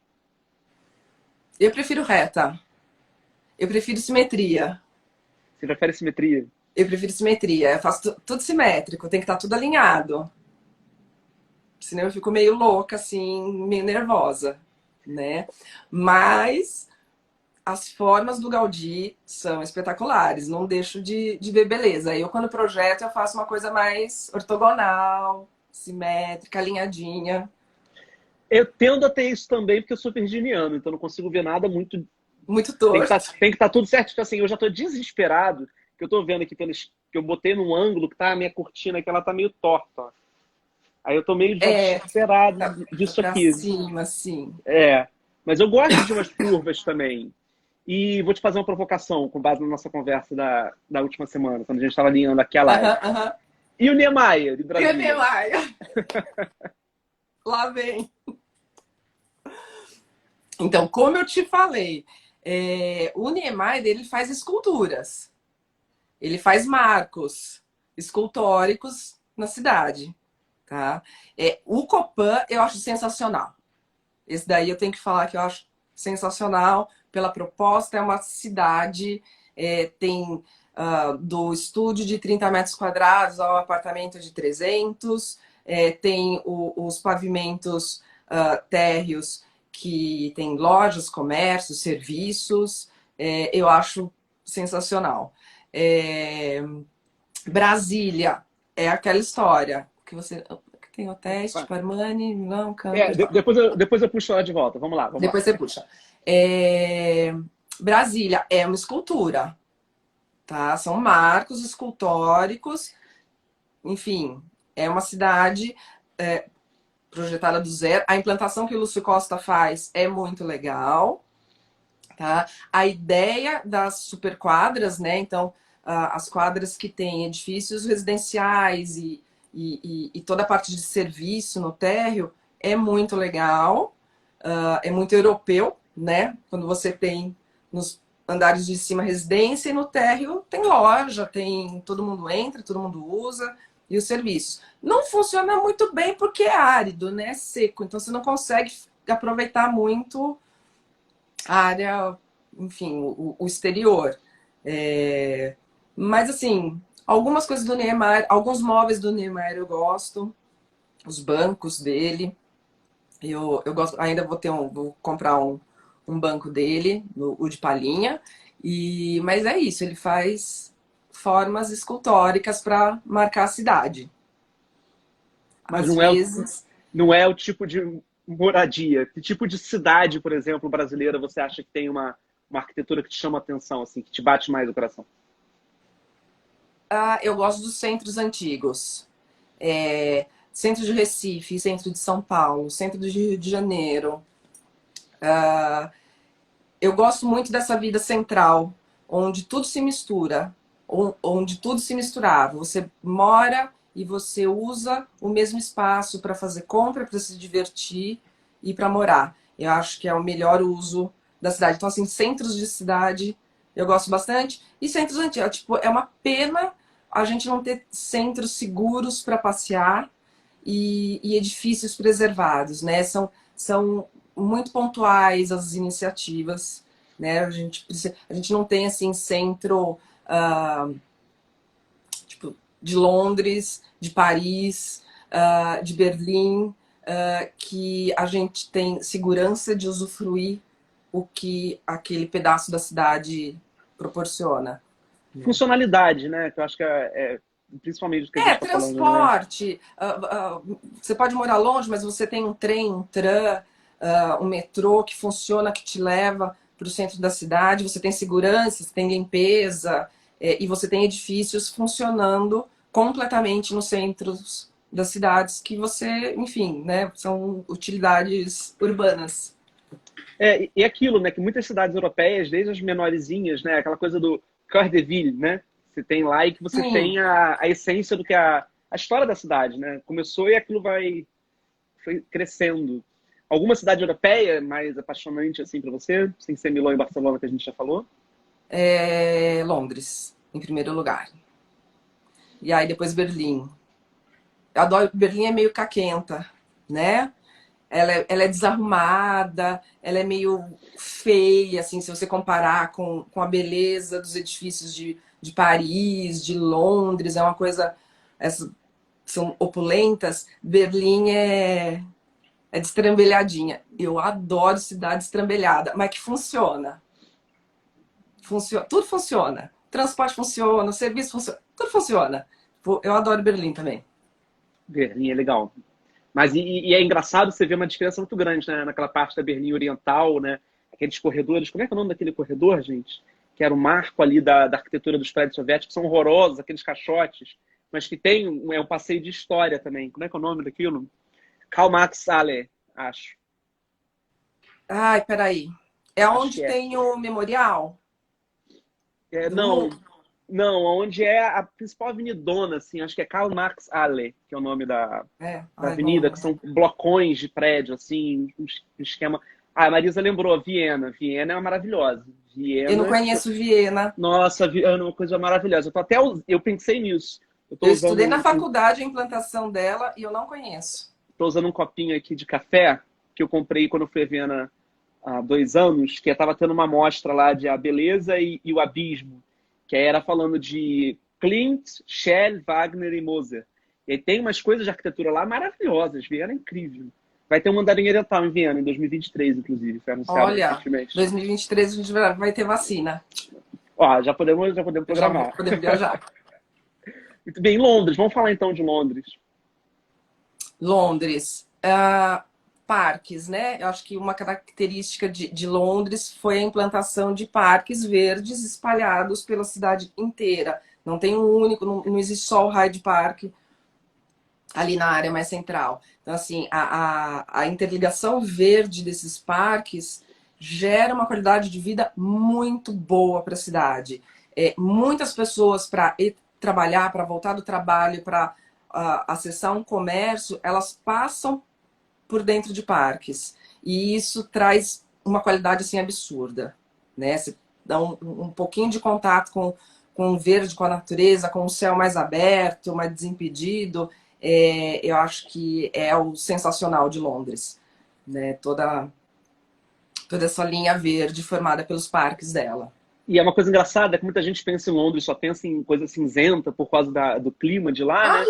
Eu prefiro reta. Eu prefiro simetria. Você prefere simetria? Eu prefiro simetria. Eu faço tudo simétrico, tem que estar tudo alinhado. senão eu fico meio louca, assim, meio nervosa, né? Mas as formas do Gaudí são espetaculares, não deixo de ver beleza. Aí eu, quando projeto, eu faço uma coisa mais ortogonal, simétrica, alinhadinha. Eu tendo a ter isso também, porque eu sou virginiano, então não consigo ver nada muito. Muito Tem torto. que estar tudo certo. Tipo assim, eu já tô desesperado, que eu tô vendo aqui que eu botei num ângulo que tá a minha cortina que ela tá meio torta. Ó. Aí eu tô meio desesperado Tá disso pra aqui. cima, assim. É. Mas eu gosto de umas curvas também. E vou te fazer uma provocação com base na nossa conversa da última semana, quando a gente estava alinhando aqui a live. Aham, aham. E o Niemeyer, de E o Brasília? Niemeyer? Lá vem. Então, como eu te falei, o Niemeyer, ele faz esculturas. Ele faz marcos escultóricos na cidade, tá? O Copan eu acho sensacional. Esse daí eu tenho que falar que eu acho sensacional pela proposta. É uma cidade, tem do estúdio de 30 metros quadrados ao apartamento de 300, tem os pavimentos térreos que tem lojas, comércios, serviços. Eu acho sensacional. Brasília é aquela história que você tem hotéis tipo Armani, não, Campos. Depois eu puxo ela de volta. Vamos lá. Depois você puxa. Brasília é uma escultura, tá? São marcos escultóricos. Enfim, é uma cidade projetada do zero. A implantação que o Lúcio Costa faz é muito legal, tá? A ideia das superquadras, né? Então, as quadras que têm edifícios residenciais e toda a parte de serviço no térreo é muito legal, é muito europeu, né? Quando você tem nos andares de cima residência e no térreo tem loja, tem todo mundo entra, todo mundo usa e os serviços. Não funciona muito bem porque é árido, né? É seco, então você não consegue aproveitar muito a área, enfim, o exterior. Mas assim, algumas coisas do Niemeyer, alguns móveis do Niemeyer eu gosto, os bancos dele. Eu gosto, ainda vou comprar um banco dele, o de palhinha. Mas é isso, ele faz formas escultóricas para marcar a cidade. Mas Às vezes. não é o tipo de moradia. Que tipo de cidade, por exemplo, brasileira, você acha que tem uma arquitetura que te chama a atenção, assim, que te bate mais o coração? Eu gosto dos centros antigos. Centro de Recife, centro de São Paulo, centro do Rio de Janeiro. Eu gosto muito dessa vida central, onde tudo se mistura, onde tudo se misturava. Você mora e você usa o mesmo espaço para fazer compra, para se divertir e para morar. Eu acho que é o melhor uso da cidade. Então, assim, centros de cidade eu gosto bastante. E centros antigos, tipo, é uma pena a gente não ter centros seguros para passear e edifícios preservados, né? São muito pontuais as iniciativas, né? A gente não tem assim centro tipo de Londres, de Paris, de Berlim, que a gente tem segurança de usufruir o que aquele pedaço da cidade proporciona. Funcionalidade, né? Que eu acho que principalmente do que a gente está falando. Transporte. Você pode morar longe, mas você tem um trem, um tram, um metrô que funciona, que te leva para o centro da cidade. Você tem segurança, você tem limpeza, e você tem edifícios funcionando completamente nos centros das cidades que você, enfim, né, são utilidades urbanas. E aquilo, né? Que muitas cidades europeias, desde as menorzinhas, né? Aquela coisa do cœur de ville, né? Você tem lá e que você Sim. tem a essência do que a história da cidade, né? Começou e aquilo foi crescendo. Alguma cidade europeia mais apaixonante assim para você, sem ser Milão e Barcelona que a gente já falou? Londres, em primeiro lugar. E aí depois Berlim. Eu adoro, Berlim é meio caquenta, né? Ela é desarrumada, ela é meio feia, assim, se você comparar com a beleza dos edifícios de Paris, de Londres, é uma coisa... são opulentas, Berlim é destrambelhadinha. Eu adoro cidade estrambelhada, mas que funciona. Tudo funciona. Transporte funciona, o serviço funciona, tudo funciona. Eu adoro Berlim também. Berlim é legal. Mas e é engraçado você ver uma diferença muito grande, né? Naquela parte da Berlim Oriental, né? Aqueles corredores. Como é que é o nome daquele corredor, gente? Que era o marco ali da arquitetura dos prédios soviéticos, são horrorosos, aqueles caixotes, mas que tem um passeio de história também. Como é que é o nome daquilo? Karl Marx Allee, acho. Ai, peraí. É Acho onde que é. tem o memorial? Não, não, onde é a principal avenidona, assim, acho que é Karl Marx Allee, que é o nome da Ai, avenida, que são blocões de prédio, assim, um esquema. Ah, a Marisa lembrou, Viena. Viena é maravilhosa. eu não Viena, conheço Viena. nossa, Viena é uma coisa maravilhosa. Eu pensei nisso. Eu estudei na faculdade a implantação dela e eu não conheço. Tô usando um copinho aqui de café que eu comprei quando eu fui a Viena há 2 anos, que estava tendo uma mostra lá de A Beleza e o Abismo, que aí era falando de Klimt, Schell, Wagner e Moser. E aí tem umas coisas de arquitetura lá maravilhosas. Viena é incrível. Vai ter um mandarim oriental em Viena, em 2023, inclusive. Foi anunciado Olha, recentemente. 2023 a gente vai ter vacina. Ó, já podemos programar. Já podemos viajar. Muito bem, Londres. Vamos falar então de Londres. Londres. Parques, né? Eu acho que uma característica de Londres foi a implantação de parques verdes espalhados pela cidade inteira. Não tem um único, não existe só o Hyde Park ali na área mais central. Então, assim, a interligação verde desses parques gera uma qualidade de vida muito boa para a cidade. Muitas pessoas, para ir trabalhar, para voltar do trabalho, para acessar um comércio, elas passam por dentro de parques. E isso traz uma qualidade assim absurda, né? Você dá um pouquinho de contato com o verde, com a natureza, com o céu mais aberto, mais desimpedido. Eu acho que é o sensacional de Londres, né? Toda essa linha verde formada pelos parques dela. E é uma coisa engraçada que muita gente pensa em Londres, só pensa em coisa cinzenta por causa do clima de lá, né?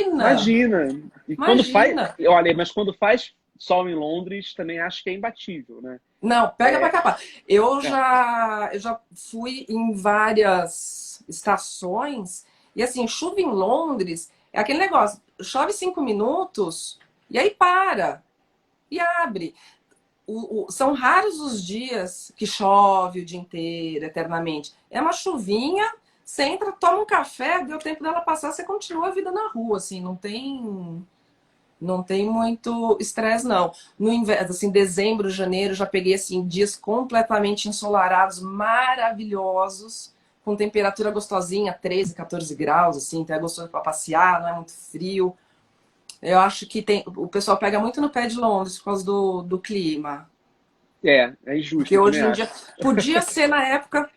Imagina! E quando faz, olha, mas quando faz sol em Londres, também acho que é imbatível, né? Não, pega pra capar. Eu já fui em várias estações e assim, chuva em Londres é aquele negócio, chove 5 minutos e aí para e abre. São raros os dias que chove o dia inteiro, eternamente. É uma chuvinha, você entra, toma um café, deu tempo dela passar, você continua a vida na rua, assim, não tem muito estresse, não. No inverno, assim, dezembro, janeiro, já peguei, assim, dias completamente ensolarados, maravilhosos, com temperatura gostosinha, 13, 14 graus, assim, então é gostoso para passear, não é muito frio. Eu acho que o pessoal pega muito no pé de Londres por causa do clima. É injusto. Porque hoje em dia, podia ser na época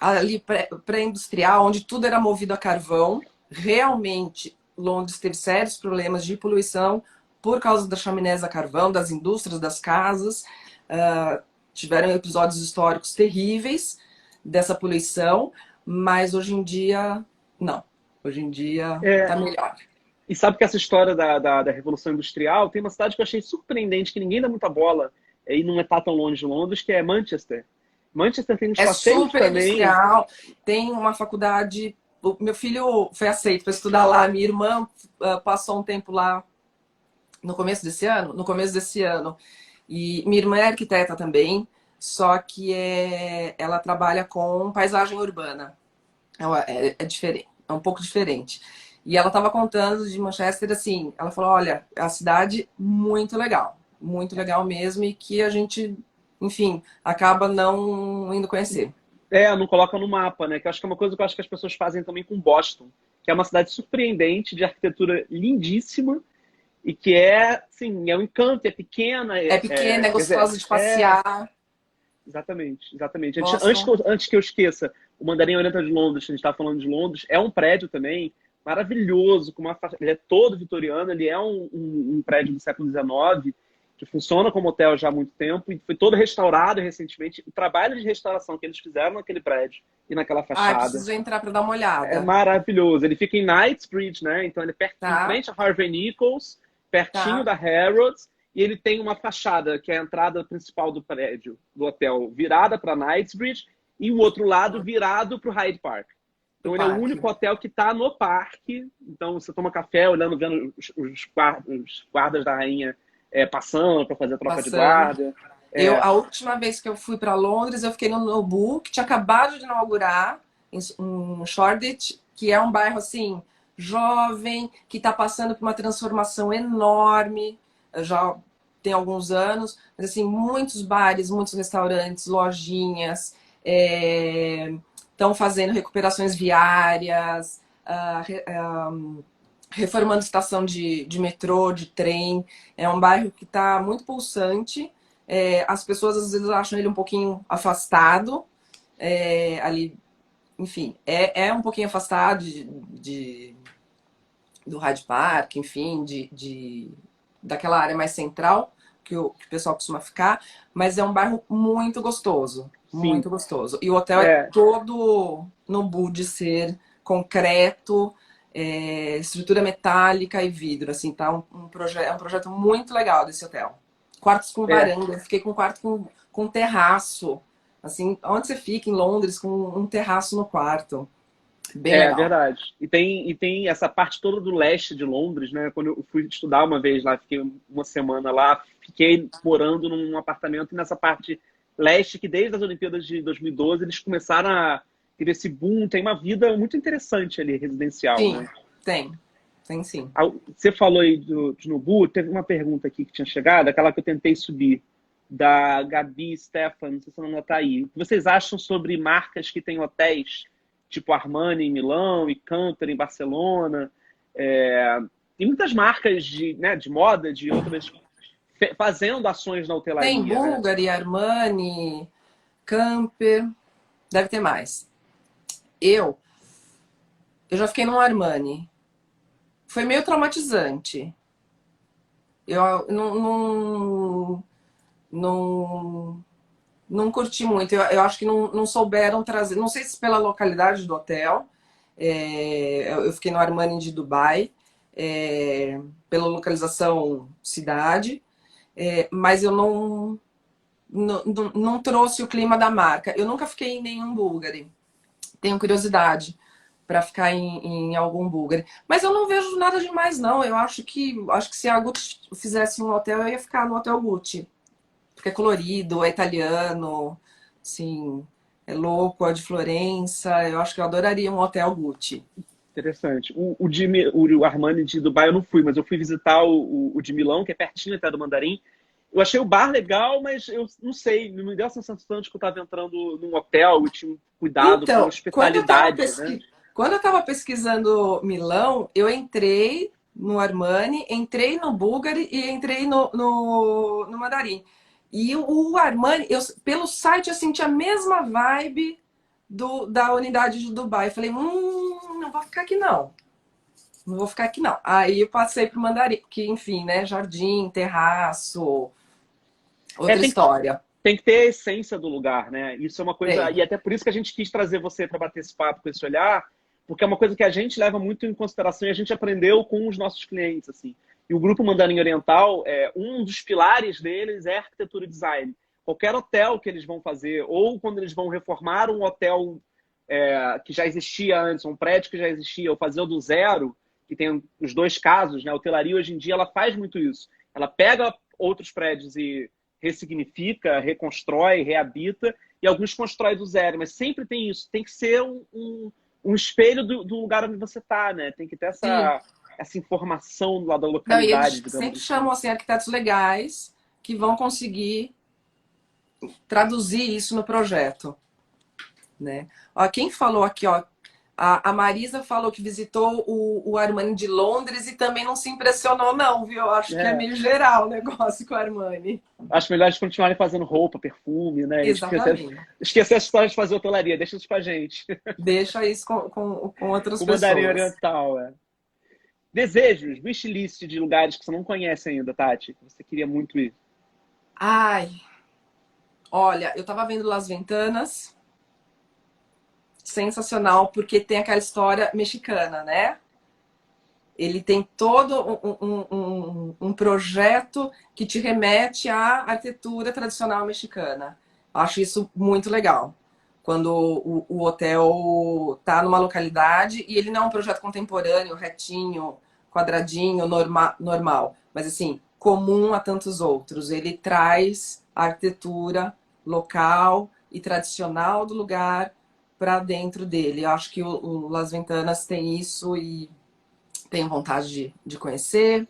ali pré-industrial, onde tudo era movido a carvão. Realmente, Londres teve sérios problemas de poluição por causa das chaminés a carvão, das indústrias, das casas. Tiveram episódios históricos terríveis dessa poluição, mas hoje em dia, não. Hoje em dia tá melhor. E sabe que essa história da Revolução Industrial, tem uma cidade que eu achei surpreendente, que ninguém dá muita bola, e não está tão longe de Londres, que é Manchester. Manchester tem uns passeios super também. Industrial, tem uma faculdade. O meu filho foi aceito para estudar lá, minha irmã passou um tempo lá no começo desse ano. E minha irmã é arquiteta também, só que ela trabalha com paisagem urbana. É diferente, é um pouco diferente. E ela estava contando de Manchester assim, ela falou, olha, a cidade muito legal mesmo, e que a gente, enfim, acaba não indo conhecer. Não coloca no mapa, né? Que eu acho que é uma coisa que eu acho que as pessoas fazem também com Boston, que é uma cidade surpreendente, de arquitetura lindíssima, e que assim, é um encanto, é pequena. É pequena, é gostosa de passear. Exatamente. Antes que eu esqueça, o Mandarim Oriental de Londres, a gente está falando de Londres, é um prédio também maravilhoso, ele é todo vitoriano, ele é um prédio do século XIX, que funciona como hotel já há muito tempo e foi todo restaurado recentemente. O trabalho de restauração que eles fizeram naquele prédio e naquela Ah, eu fachada preciso entrar para dar uma é olhada. maravilhoso. Ele fica em Knightsbridge, né? Então ele é perto, em Tá, frente a Harvey Nichols, pertinho tá. da Harrods, e ele tem uma fachada, que é a entrada principal do prédio, do hotel, virada para Knightsbridge, e o outro lado virado para o Hyde Park. Do Então ele é o parque. único hotel que está no parque. Então você toma café olhando, vendo os guardas da rainha passando para fazer a troca de Passando. guarda. A última vez que eu fui para Londres, eu fiquei no Nobu, que tinha acabado de inaugurar, em Shoreditch, que é um bairro assim, jovem, que está passando por uma transformação enorme, já tem alguns anos, mas assim, muitos bares, muitos restaurantes, lojinhas, estão fazendo recuperações viárias, reformando estação de metrô, de trem. É um bairro que está muito pulsante. As pessoas às vezes acham ele um pouquinho afastado, ali, enfim, é um pouquinho afastado do Hyde Park, enfim, daquela área mais central que o pessoal costuma ficar, mas é um bairro muito gostoso, Sim. muito gostoso. E o hotel é todo no de ser concreto, estrutura metálica e vidro, assim, tá um projeto muito legal desse hotel. Quartos com varanda, eu fiquei com um quarto com terraço. Assim, onde você fica em Londres com um terraço no quarto? Bem legal. Verdade. E tem essa parte toda do leste de Londres, né? Quando eu fui estudar uma vez lá, fiquei uma semana lá, fiquei morando num apartamento nessa parte leste, que desde as Olimpíadas de 2012 eles começaram a ter esse boom. Tem uma vida muito interessante ali, residencial, Sim, né? tem sim. Você falou aí de Nobu, teve uma pergunta aqui que tinha chegado, aquela que eu tentei subir, da Gabi Stefan, não sei se ela não está aí. O que vocês acham sobre marcas que têm hotéis, tipo Armani em Milão e Cantor em Barcelona? Tem muitas marcas de moda, de outras, fazendo ações na hotelaria. Tem Bulgari, né? Armani, Camper, deve ter mais. Eu já fiquei num Armani. Foi meio traumatizante. Eu não curti muito. Eu acho que não souberam trazer. Não sei se pela localidade do hotel. Eu fiquei no Armani de Dubai. Pela localização cidade. Mas eu não trouxe o clima da marca. Eu nunca fiquei em nenhum Bulgari. Tenho curiosidade para ficar em algum Bulgari. Mas eu não vejo nada demais, não. Eu acho que se a Gucci fizesse um hotel, eu ia ficar no Hotel Gucci. Porque é colorido, é italiano, assim, é louco, é de Florença. Eu acho que eu adoraria um Hotel Gucci. Interessante. O Armani de Dubai eu não fui, mas eu fui visitar o de Milão, que é pertinho até do Mandarim. Eu achei o bar legal, mas eu não sei, não me deu a sensação de que eu estava entrando num hotel e tinha um cuidado com a hospitalidade, né? Quando eu estava pesquisando Milão, eu entrei no Armani, entrei no Bulgari e entrei no Mandarim. E o Armani, pelo site eu senti a mesma vibe da unidade de Dubai. Eu falei, não vou ficar aqui não. Não vou ficar aqui não. Aí eu passei pro Mandarim, que enfim, né? Jardim, terraço, outra história. Tem que ter a essência do lugar, né? Isso é uma coisa... E até por isso que a gente quis trazer você para bater esse papo com esse olhar, porque é uma coisa que a gente leva muito em consideração e a gente aprendeu com os nossos clientes, assim. E o Grupo Mandarim Oriental, um dos pilares deles é arquitetura e design. Qualquer hotel que eles vão fazer, ou quando eles vão reformar um hotel que já existia antes, um prédio que já existia, ou fazer o do zero, que tem os dois casos, né? A hotelaria hoje em dia ela faz muito isso. Ela pega outros prédios e ressignifica, reconstrói, reabita, e alguns constrói do zero, mas sempre tem isso. Tem que ser um espelho do lugar onde você está, né? Tem que ter essa informação lá da localidade. Eles sempre chamam assim, arquitetos legais que vão conseguir traduzir isso no projeto, né? Ó, quem falou aqui, ó, a Marisa falou que visitou o Armani de Londres e também não se impressionou, não, viu? Eu acho que é meio geral o negócio com o Armani. Acho melhor eles continuarem fazendo roupa, perfume, né? Exatamente. Esquecer a história de fazer hotelaria, deixa isso pra gente. Deixa isso com outras pessoas. O Mandarim Oriental, Desejos, wishlist de lugares que você não conhece ainda, Tati, que você queria muito ir. Ai, olha, eu tava vendo Las Ventanas, sensacional, porque tem aquela história mexicana, né? Ele tem todo um projeto que te remete à arquitetura tradicional mexicana. Acho isso muito legal. Quando o hotel está numa localidade e ele não é um projeto contemporâneo, retinho, quadradinho, normal, mas assim, comum a tantos outros. Ele traz a arquitetura local e tradicional do lugar para dentro dele. Eu acho que o Las Ventanas tem isso e tenho vontade de conhecer.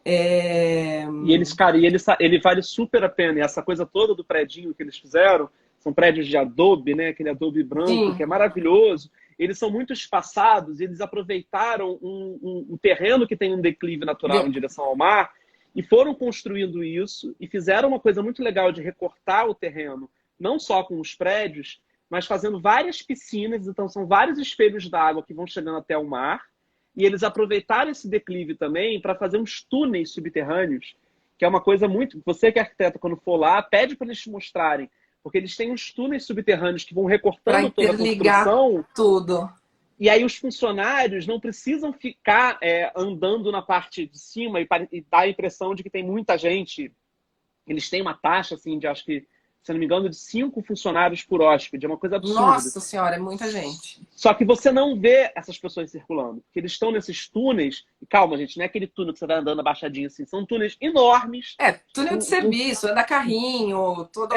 E eles, cara, ele vale super a pena. E essa coisa toda do predinho que eles fizeram, são prédios de adobe, né? Aquele adobe branco, Sim. que é maravilhoso. Eles são muito espaçados, e eles aproveitaram um terreno que tem um declive natural em direção ao mar, e foram construindo isso, e fizeram uma coisa muito legal de recortar o terreno, não só com os prédios, mas fazendo várias piscinas. Então são vários espelhos d'água que vão chegando até o mar, e eles aproveitaram esse declive também para fazer uns túneis subterrâneos, que é uma coisa muito... Você que é arquiteto, quando for lá, pede para eles te mostrarem, porque eles têm uns túneis subterrâneeos que vão recortando toda a construção. Tudo. E aí os funcionários não precisam ficar andando na parte de cima e dar a impressão de que tem muita gente. Eles têm uma taxa, assim, de acho que, se não me engano, de 5 funcionários por hóspede. É uma coisa absurda. Nossa Senhora, é muita gente. Só que você não vê essas pessoas circulando, porque eles estão nesses túneis. E calma, gente, não é aquele túnel que você vai andando abaixadinho assim. São túneis enormes. Túnel de serviço, anda carrinho, todo...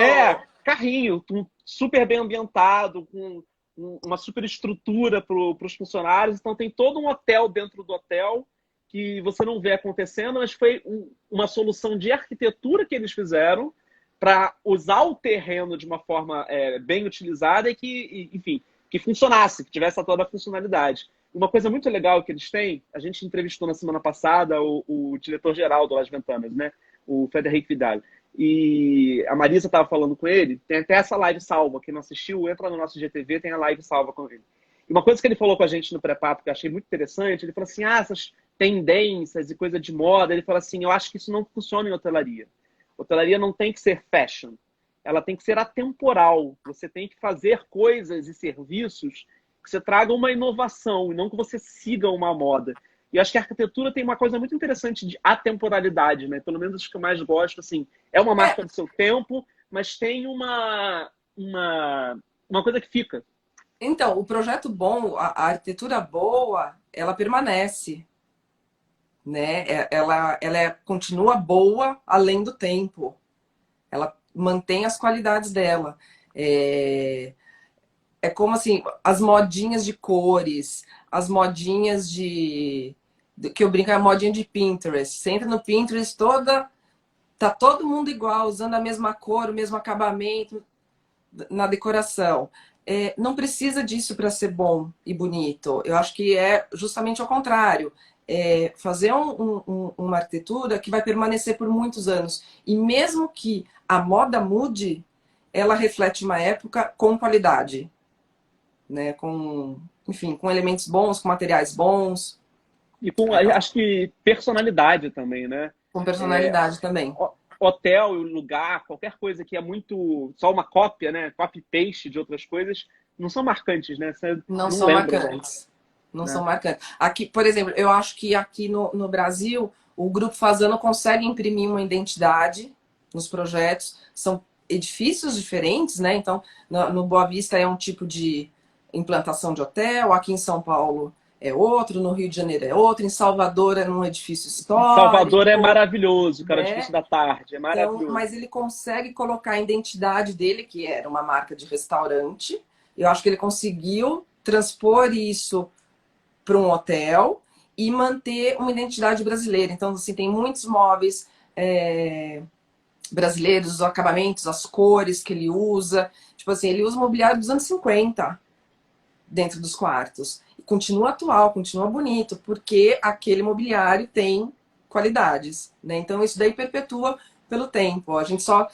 Carrinho, super bem ambientado, com uma super estrutura para os funcionários. Então tem todo um hotel dentro do hotel que você não vê acontecendo, mas foi uma solução de arquitetura que eles fizeram para usar o terreno de uma forma bem utilizada e que, enfim, que funcionasse, que tivesse toda a funcionalidade. Uma coisa muito legal que eles têm, a gente entrevistou na semana passada o diretor-geral do Las Ventanas, né? O Frederic Vidal. E a Marisa estava falando com ele, tem até essa live salva, quem não assistiu, entra no nosso GTV, tem a live salva com ele. E uma coisa que ele falou com a gente no pré-papo, que eu achei muito interessante, ele falou assim, essas tendências e coisa de moda, ele falou assim, eu acho que isso não funciona em hotelaria. Hotelaria não tem que ser fashion, ela tem que ser atemporal. Você tem que fazer coisas e serviços que você traga uma inovação e não que você siga uma moda. E acho que a arquitetura tem uma coisa muito interessante de atemporalidade, né? Pelo menos o que eu mais gosto, assim, é uma marca do seu tempo, mas tem uma coisa que fica. Então, o projeto bom, a arquitetura boa, ela permanece, né? Ela continua boa além do tempo. Ela mantém as qualidades dela. É como assim, as modinhas de cores, as modinhas que eu brinco, é a modinha de Pinterest. Você entra no Pinterest, tá todo mundo igual, usando a mesma cor, o mesmo acabamento na decoração. Não precisa disso para ser bom e bonito. Eu acho que é justamente ao contrário. Fazer uma arquitetura que vai permanecer por muitos anos. E mesmo que a moda mude, ela reflete uma época com qualidade, né? Enfim, com elementos bons, com materiais bons. E com, acho que, personalidade também, né? Com personalidade também. Hotel, lugar, qualquer coisa que é muito... Só uma cópia, né? Copy-paste de outras coisas, não são marcantes, né? Você não são lembra, marcantes. Não né? são marcantes. Aqui, por exemplo, eu acho que aqui no Brasil, o Grupo Fasano consegue imprimir uma identidade nos projetos. São edifícios diferentes, né? Então, no Boa Vista é um tipo de implantação de hotel, aqui em São Paulo é outro, no Rio de Janeiro é outro, em Salvador é num edifício histórico. Salvador é maravilhoso, cara, né? edifício da tarde, é maravilhoso. Então, mas ele consegue colocar a identidade dele, que era uma marca de restaurante. Eu acho que ele conseguiu transpor isso para um hotel e manter uma identidade brasileira. Então, assim, tem muitos móveis brasileiros, os acabamentos, as cores que ele usa. Tipo assim, ele usa mobiliário dos anos 50 dentro dos quartos. E continua atual, continua bonito, porque aquele mobiliário tem qualidades, né? Então, isso daí perpetua pelo tempo. A gente só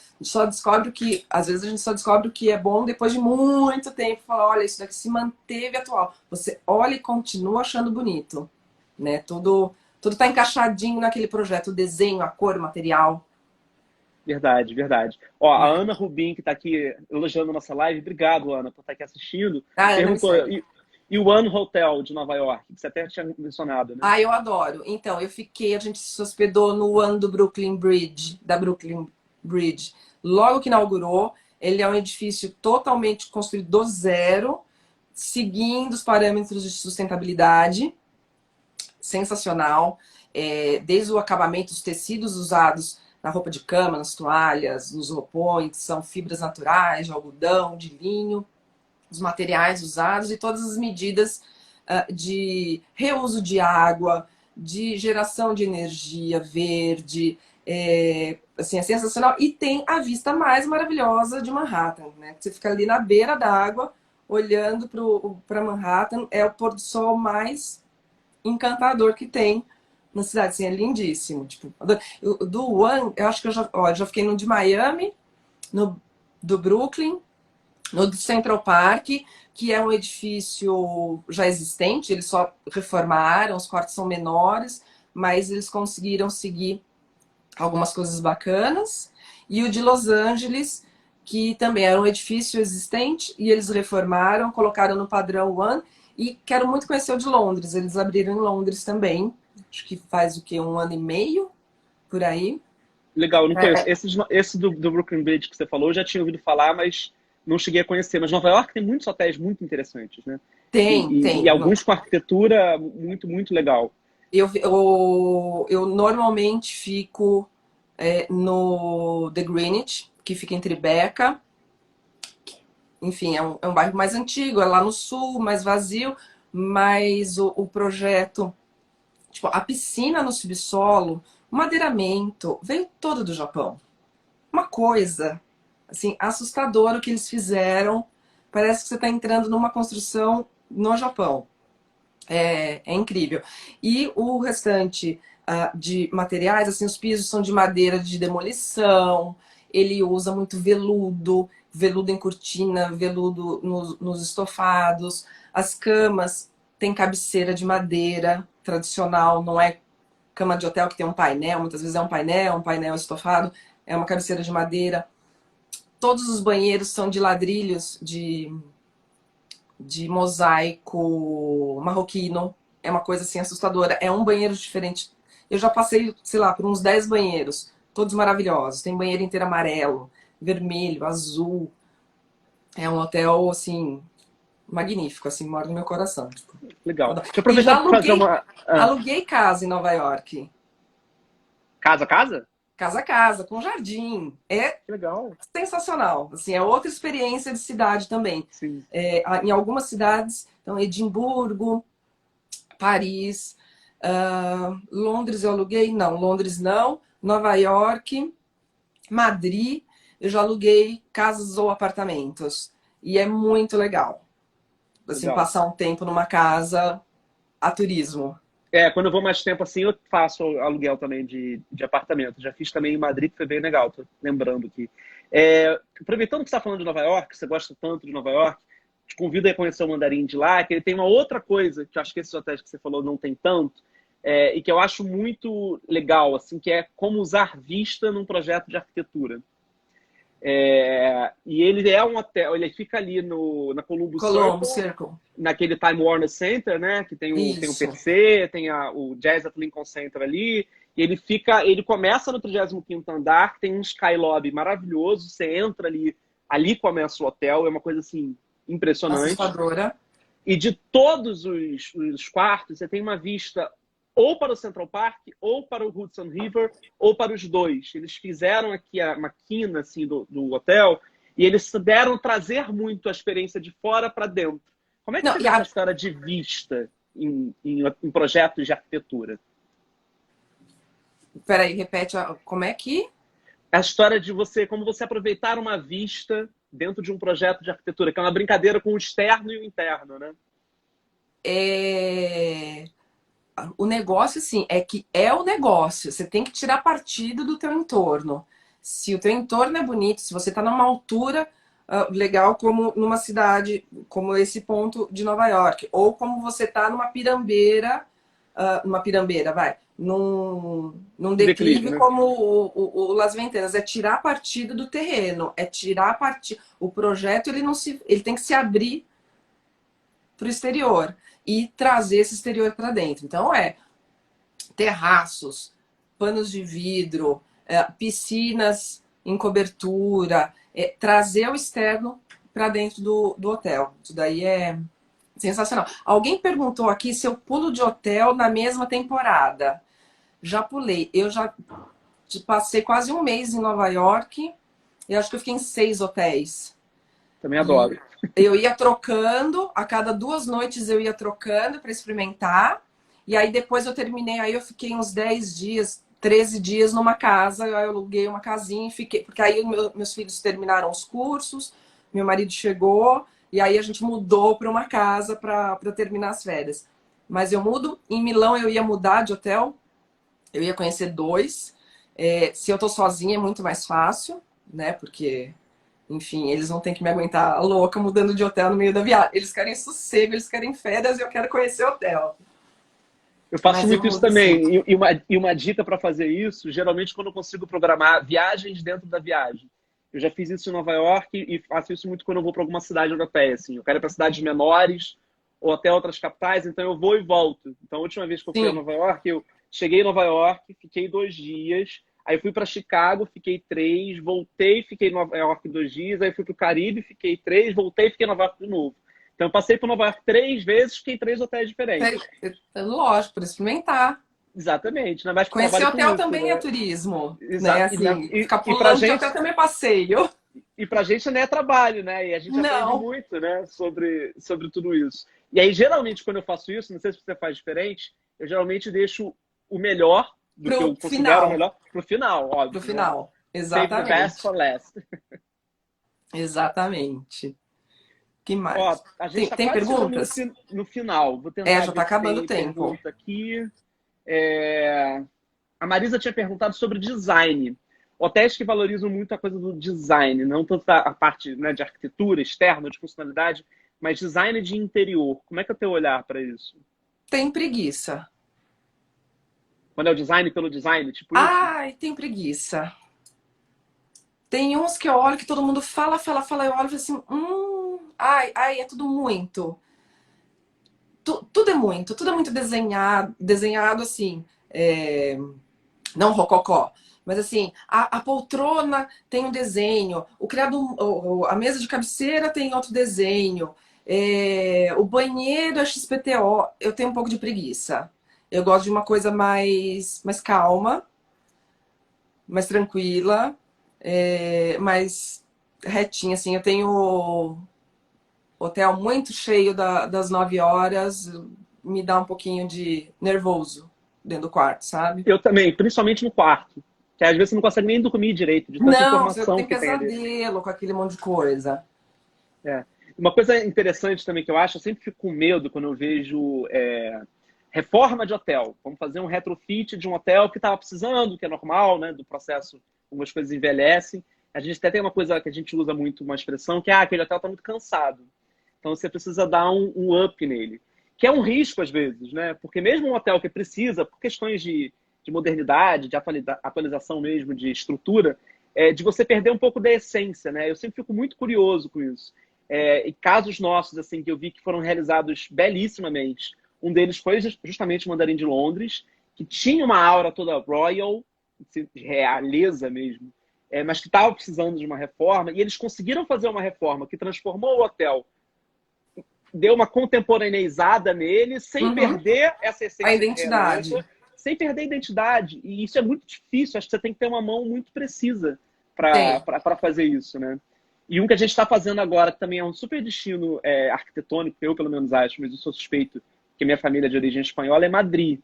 descobre que, às vezes, a gente só descobre o que é bom depois de muito tempo. Fala, olha, isso daqui se manteve atual. Você olha e continua achando bonito, né? Tudo tá encaixadinho naquele projeto, o desenho, a cor, o material. Verdade, verdade. Ó, a Ana Rubin, que está aqui elogiando a nossa live, obrigado, Ana, por estar aqui assistindo, Ah, eu não perguntou, sei. e o One Hotel de Nova York, que você até tinha mencionado, né? Ah, eu adoro. Então, a gente se hospedou no One do Brooklyn Bridge, da Brooklyn Bridge, logo que inaugurou. Ele é um edifício totalmente construído do zero, seguindo os parâmetros de sustentabilidade. Sensacional. Desde o acabamento, os tecidos usados na roupa de cama, nas toalhas, nos roupões, são fibras naturais, de algodão, de linho, os materiais usados e todas as medidas de reuso de água, de geração de energia verde, assim, é sensacional. E tem a vista mais maravilhosa de Manhattan, né? Você fica ali na beira da água, olhando para Manhattan, é o pôr do sol mais encantador que tem na cidade, assim, é lindíssimo. Tipo, do One, eu acho que eu já fiquei no de Miami, no do Brooklyn, no do Central Park, que é um edifício já existente, eles só reformaram, os quartos são menores, mas eles conseguiram seguir algumas coisas bacanas. E o de Los Angeles, que também era um edifício existente, e eles reformaram, colocaram no padrão One. E quero muito conhecer o de Londres. Eles abriram em Londres também. Acho que faz o quê? 1 ano e meio, por aí. Legal, eu não conheço. Esse do Brooklyn Bridge que você falou, eu já tinha ouvido falar, mas não cheguei a conhecer. Mas Nova York tem muitos hotéis muito interessantes, né? Tem. E alguns com arquitetura muito, muito legal. Eu normalmente fico no The Greenwich, que fica em Tribeca. Enfim, é um bairro mais antigo, é lá no sul, mais vazio, mas o projeto, tipo, a piscina no subsolo, o madeiramento, veio todo do Japão. Uma coisa, assim, assustadora o que eles fizeram. Parece que você está entrando numa construção no Japão. É incrível. E o restante de materiais, assim, os pisos são de madeira de demolição, ele usa muito veludo, veludo em cortina, veludo nos estofados. As camas têm cabeceira de madeira tradicional, não é cama de hotel que tem um painel, muitas vezes é um painel estofado, é uma cabeceira de madeira. Todos os banheiros são de ladrilhos de mosaico marroquino. É uma coisa assim assustadora. É um banheiro diferente. Eu já passei, sei lá, por uns 10 banheiros, todos maravilhosos. Tem banheiro inteiro amarelo, vermelho, azul. É um hotel, assim, magnífico, assim, mora no meu coração. Tipo. Legal. Deixa eu E aproveitar já para fazer uma... aluguei casa em Nova York. Casa a casa? Casa a casa, com jardim. É Que legal. sensacional. Assim, é outra experiência de cidade também. Sim. Em algumas cidades, então Edimburgo, Paris, Londres eu aluguei? Não, Londres não. Nova York, Madrid, eu já aluguei casas ou apartamentos. E é muito legal. Assim, Legal. passar um tempo numa casa a turismo. Quando eu vou mais tempo assim, eu faço aluguel também de apartamento. Já fiz também em Madrid, que foi bem legal, tô lembrando aqui. Aproveitando que você está falando de Nova York, você gosta tanto de Nova York, te convido a conhecer o Mandarim de lá, que ele tem uma outra coisa, que eu acho que esses hotéis que você falou não tem tanto, e que eu acho muito legal, assim, que é como usar vista num projeto de arquitetura. E ele é um hotel, ele fica ali na Columbus Circle. Naquele Time Warner Center, né? Que tem o PC, tem o Jazz at Lincoln Center ali. E ele começa no 35º andar, tem um sky lobby maravilhoso, você entra ali começa o hotel, é uma coisa assim impressionante. Assustadora. E de todos os quartos, você tem uma vista ou para o Central Park, ou para o Hudson River, ou para os dois. Eles fizeram aqui uma quina assim, do hotel, e eles souberam trazer muito a experiência de fora para dentro. Como é que você vê essa história de vista em projetos de arquitetura? Peraí, repete, como é que... A história de como você aproveitar uma vista dentro de um projeto de arquitetura, que é uma brincadeira com o externo e o interno, né? O negócio, assim, é que é o negócio. Você tem que tirar partido do teu entorno. Se o teu entorno é bonito, se você está numa altura legal, como numa cidade, como esse ponto de Nova York, ou como você está numa pirambeira numa pirambeira, vai, num declive, né? Como o Las Ventanas, é tirar partido do terreno, é tirar partido. O projeto ele tem que se abrir para o exterior e trazer esse exterior para dentro. Então terraços, panos de vidro, piscinas em cobertura, trazer o externo para dentro do hotel. Isso daí é sensacional. Alguém perguntou aqui se eu pulo de hotel na mesma temporada. Já pulei. Eu já passei quase um mês em Nova York. Eu acho que eu fiquei em 6 hotéis. Também adoro. Eu ia trocando, a cada 2 noites eu ia trocando para experimentar. E aí depois eu terminei, aí eu fiquei uns 10 dias, 13 dias numa casa. Aí eu aluguei uma casinha e fiquei. Porque aí meus filhos terminaram os cursos, meu marido chegou, e aí a gente mudou para uma casa para terminar as férias. Mas eu mudo. Em Milão eu ia mudar de hotel, eu ia conhecer 2. Se eu tô sozinha é muito mais fácil, né? Porque, enfim, eles não têm que me aguentar louca mudando de hotel no meio da viagem. Eles querem sossego, eles querem férias e eu quero conhecer hotel. Eu faço muito isso também. E uma dica para fazer isso, geralmente quando eu consigo programar viagens dentro da viagem. Eu já fiz isso em Nova York e faço isso muito quando eu vou para alguma cidade europeia. Assim. Eu quero ir para cidades menores ou até outras capitais, então eu vou e volto. Então a última vez que eu fui a Nova York, eu cheguei em Nova York, fiquei 2 dias, aí fui para Chicago, fiquei 3, voltei, fiquei em Nova York 2 dias, aí fui para o Caribe, fiquei 3, voltei, fiquei em Nova York de novo. Então eu passei por Nova York 3 vezes, fiquei em 3 hotéis diferentes. Lógico, para experimentar. Exatamente. Não é mais que conhecer hotel isso, também né? é turismo. Exato. Né? Assim, ficar pra pulando de gente, hotel também é passeio. E pra gente não é trabalho, né? E a gente aprende muito, né? Sobre tudo isso. E aí, geralmente, quando eu faço isso, não sei se você faz diferente, eu geralmente deixo o melhor do que eu considero o melhor pro final, óbvio. Pro final, né? Exatamente. Save the best for last. Exatamente. Que mais? Ó, a gente tem perguntas? No final. Vou tentar já tá acabando o tempo. Aqui. A Marisa tinha perguntado sobre design. Hotéis que valorizam muito a coisa do design, não tanto a parte, né, de arquitetura externa, de funcionalidade, mas design de interior. Como é que é o teu olhar para isso? Tem preguiça. Quando é o design pelo design, tipo isso? Ai, tem preguiça. Tem uns que eu olho que todo mundo fala, eu olho e falo assim, é tudo muito. Tudo é muito desenhado assim, não rococó. Mas assim, a poltrona tem um desenho, a mesa de cabeceira tem outro desenho, o banheiro é XPTO. Eu tenho um pouco de preguiça. Eu gosto de uma coisa mais calma, mais tranquila, mais retinha. Assim, eu tenho hotel muito cheio das 9 horas, me dá um pouquinho de nervoso dentro do quarto, sabe? Eu também, principalmente no quarto. Que às vezes você não consegue nem dormir direito, de tanta informação você tem que tem ali. pesadelo com aquele monte de coisa. Uma coisa interessante também que eu acho, eu sempre fico com medo quando eu vejo reforma de hotel. Vamos fazer um retrofit de um hotel que estava precisando, que é normal, né, do processo, algumas coisas envelhecem. A gente até tem uma coisa que a gente usa muito, uma expressão, que aquele hotel está muito cansado. Então você precisa dar um up nele. Que é um risco às vezes, né? Porque mesmo um hotel que precisa, por questões de modernidade, de atualização mesmo, de estrutura, de você perder um pouco da essência, né? Eu sempre fico muito curioso com isso. E casos nossos, assim, que eu vi que foram realizados belíssimamente. Um deles foi justamente o Mandarim de Londres, que tinha uma aura toda royal, de realeza mesmo, mas que estava precisando de uma reforma, e eles conseguiram fazer uma reforma que transformou o hotel, deu uma contemporaneizada nele, sem perder essa essência. A identidade. Sem perder a identidade. E isso é muito difícil, acho que você tem que ter uma mão muito precisa para fazer isso, né? E um que a gente está fazendo agora, que também é um super destino arquitetônico, eu pelo menos acho, mas eu sou suspeito, que minha família é de origem espanhola, é Madrid,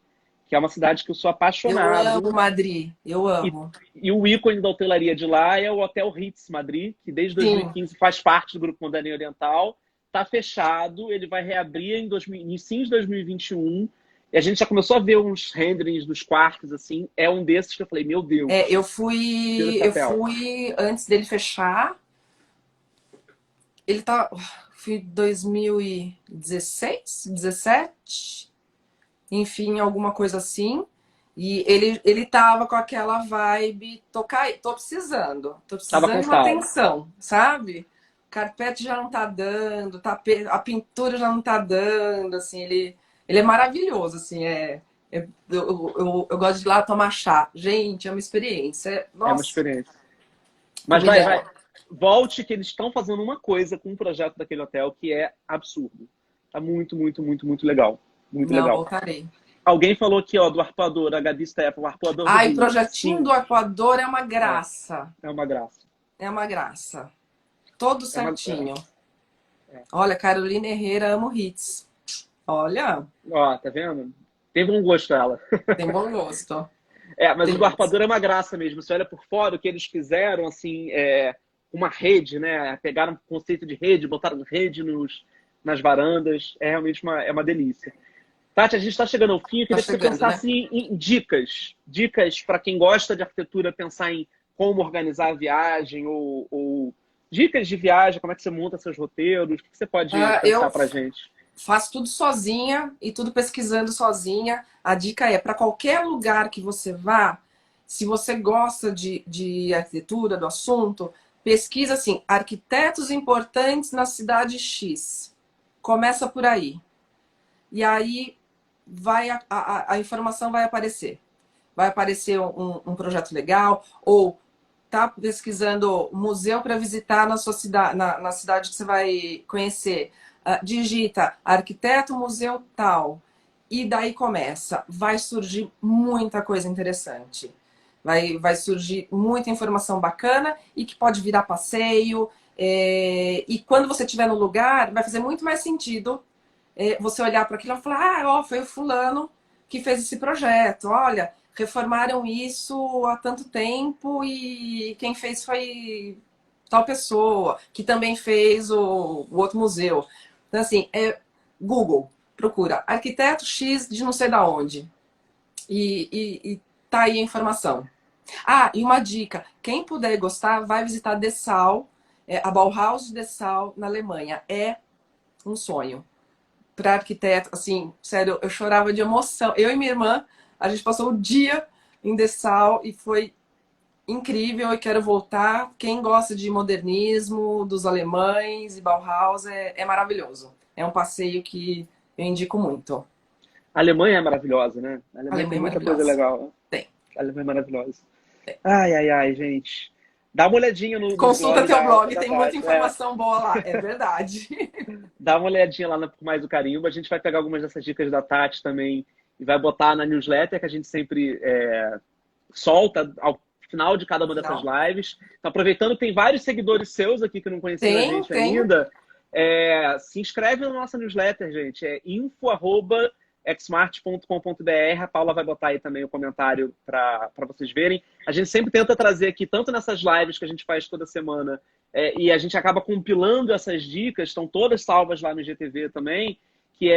que é uma cidade que eu sou apaixonado. Eu amo Madrid, eu amo. E o ícone da hotelaria de lá é o Hotel Ritz Madrid, que desde 2015 faz parte do Grupo Mandarim Oriental, está fechado, ele vai reabrir em início de 2021, e a gente já começou a ver uns renderings dos quartos, assim, é um desses que eu falei, meu Deus. Eu fui antes dele fechar, ele tá... Fui em 2016, 17. enfim, alguma coisa assim. E ele tava com aquela vibe, tô Tava precisando de uma cansado. atenção, sabe? O carpete já não tá dando, a pintura já não tá dando, assim, ele é maravilhoso, assim, eu gosto de ir lá tomar chá. Gente, é uma experiência. É uma Nossa, experiência. Mas comi dela. vai. Volte que eles estão fazendo uma coisa com o projeto daquele hotel que é absurdo. Tá muito, muito, muito, muito legal. Muito Não, legal. voltarei. Alguém falou aqui, ó, do arpoador, a Gabi Stefan, o arpoador do Ai, o Rio. projetinho Sim, do Equador é uma é, graça. é uma graça. É uma graça. Todo É uma, certinho. é. Olha, Carolina Herrera, amo hits. Olha, Ó, tá vendo? Tem bom gosto ela. tem bom gosto. É, mas o Tem do gosto. arpoador é uma graça mesmo. Você olha por fora, o que eles fizeram, assim, uma rede, né? Pegaram o conceito de rede, botaram rede nas varandas. É realmente uma delícia. Tati, a gente está chegando ao fim. Eu Tá queria que você chegando, né? pensasse em dicas. Dicas para quem gosta de arquitetura, pensar em como organizar a viagem ou dicas de viagem, como é que você monta seus roteiros. O que você pode pensar Eu para gente? faço tudo sozinha e tudo pesquisando sozinha. A dica é, para qualquer lugar que você vá, se você gosta de arquitetura, do assunto, pesquisa assim, arquitetos importantes na cidade X. Começa por aí. E aí a informação vai aparecer. Vai aparecer um projeto legal, ou tá pesquisando museu para visitar na sua cidade, na cidade que você vai conhecer. Digita arquiteto, museu tal. E daí começa. Vai surgir muita coisa interessante. Vai surgir muita informação bacana e que pode virar passeio. E quando você estiver no lugar, vai fazer muito mais sentido você olhar para aquilo e falar: ah, ó, foi o fulano que fez esse projeto. Olha, reformaram isso há tanto tempo e quem fez foi tal pessoa, que também fez o outro museu. Então, assim, Google, procura arquiteto X de não sei da onde. E tá aí a informação. Ah, e uma dica: quem puder e gostar, vai visitar Dessau, a Bauhaus de Dessau, na Alemanha. É um sonho. Para arquiteto, assim, sério, eu chorava de emoção. Eu e minha irmã, a gente passou o dia em Dessau e foi incrível e quero voltar. Quem gosta de modernismo, dos alemães e Bauhaus, é maravilhoso. É um passeio que eu indico muito. A Alemanha é maravilhosa, né? A A Alemanha Alemanha tem é muita coisa maravilhosa. legal. Tem. A Alemanha é maravilhosa. Ai, ai, ai, gente. Dá uma olhadinha no Consulta blog teu blog, da tem muita Tati. informação boa lá. É verdade. Dá uma olhadinha lá Por Mais do Carimbo. A gente vai pegar algumas dessas dicas da Tati também e vai botar na newsletter que a gente sempre solta ao final de cada uma dessas Não. lives. Então, aproveitando que tem vários seguidores seus aqui que não conheciam a gente Tem. ainda, se inscreve na nossa newsletter, gente. É info@xmart.com.br. A Paula vai botar aí também o comentário para vocês verem. A gente sempre tenta trazer aqui, tanto nessas lives que a gente faz toda semana, e a gente acaba compilando essas dicas, estão todas salvas lá no IGTV também, que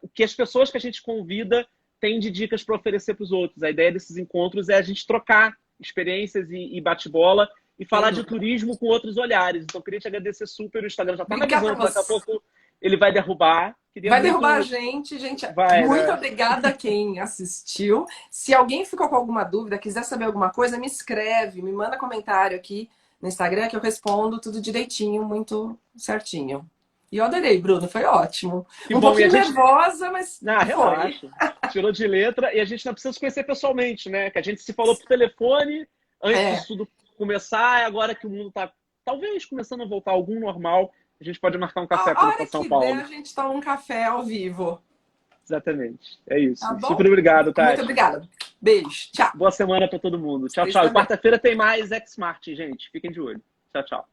o que as pessoas que a gente convida têm de dicas para oferecer para os outros. A ideia desses encontros é a gente trocar experiências e bate-bola e falar de turismo com outros olhares. Então, eu queria te agradecer super. O Instagram já está me Obrigada a avisando que daqui a você. pouco ele vai derrubar. Queria Vai muito... derrubar a gente, gente. Vai, Muito né? obrigada a quem assistiu. Se alguém ficou com alguma dúvida, quiser saber alguma coisa, me escreve, me manda comentário aqui no Instagram que eu respondo tudo direitinho, muito certinho. E eu adorei, Bruno, foi ótimo. Que Um bom. E a pouquinho gente... nervosa, mas Não, foi. relaxa. Tirou de letra e a gente não precisa se conhecer pessoalmente, né? Que a gente se falou por telefone antes disso tudo começar, e agora que o mundo tá talvez começando a voltar a algum normal, a gente pode marcar um café A quando for hora São que Paulo. der, a gente toma um café ao vivo. Exatamente. É isso. Tá bom? Super obrigado, Muito Tati. obrigada. Beijo. Tchau. Boa semana para todo mundo. Tchau, Vocês tchau. E também. quarta-feira tem mais X-Smart, gente. Fiquem de olho. Tchau, tchau.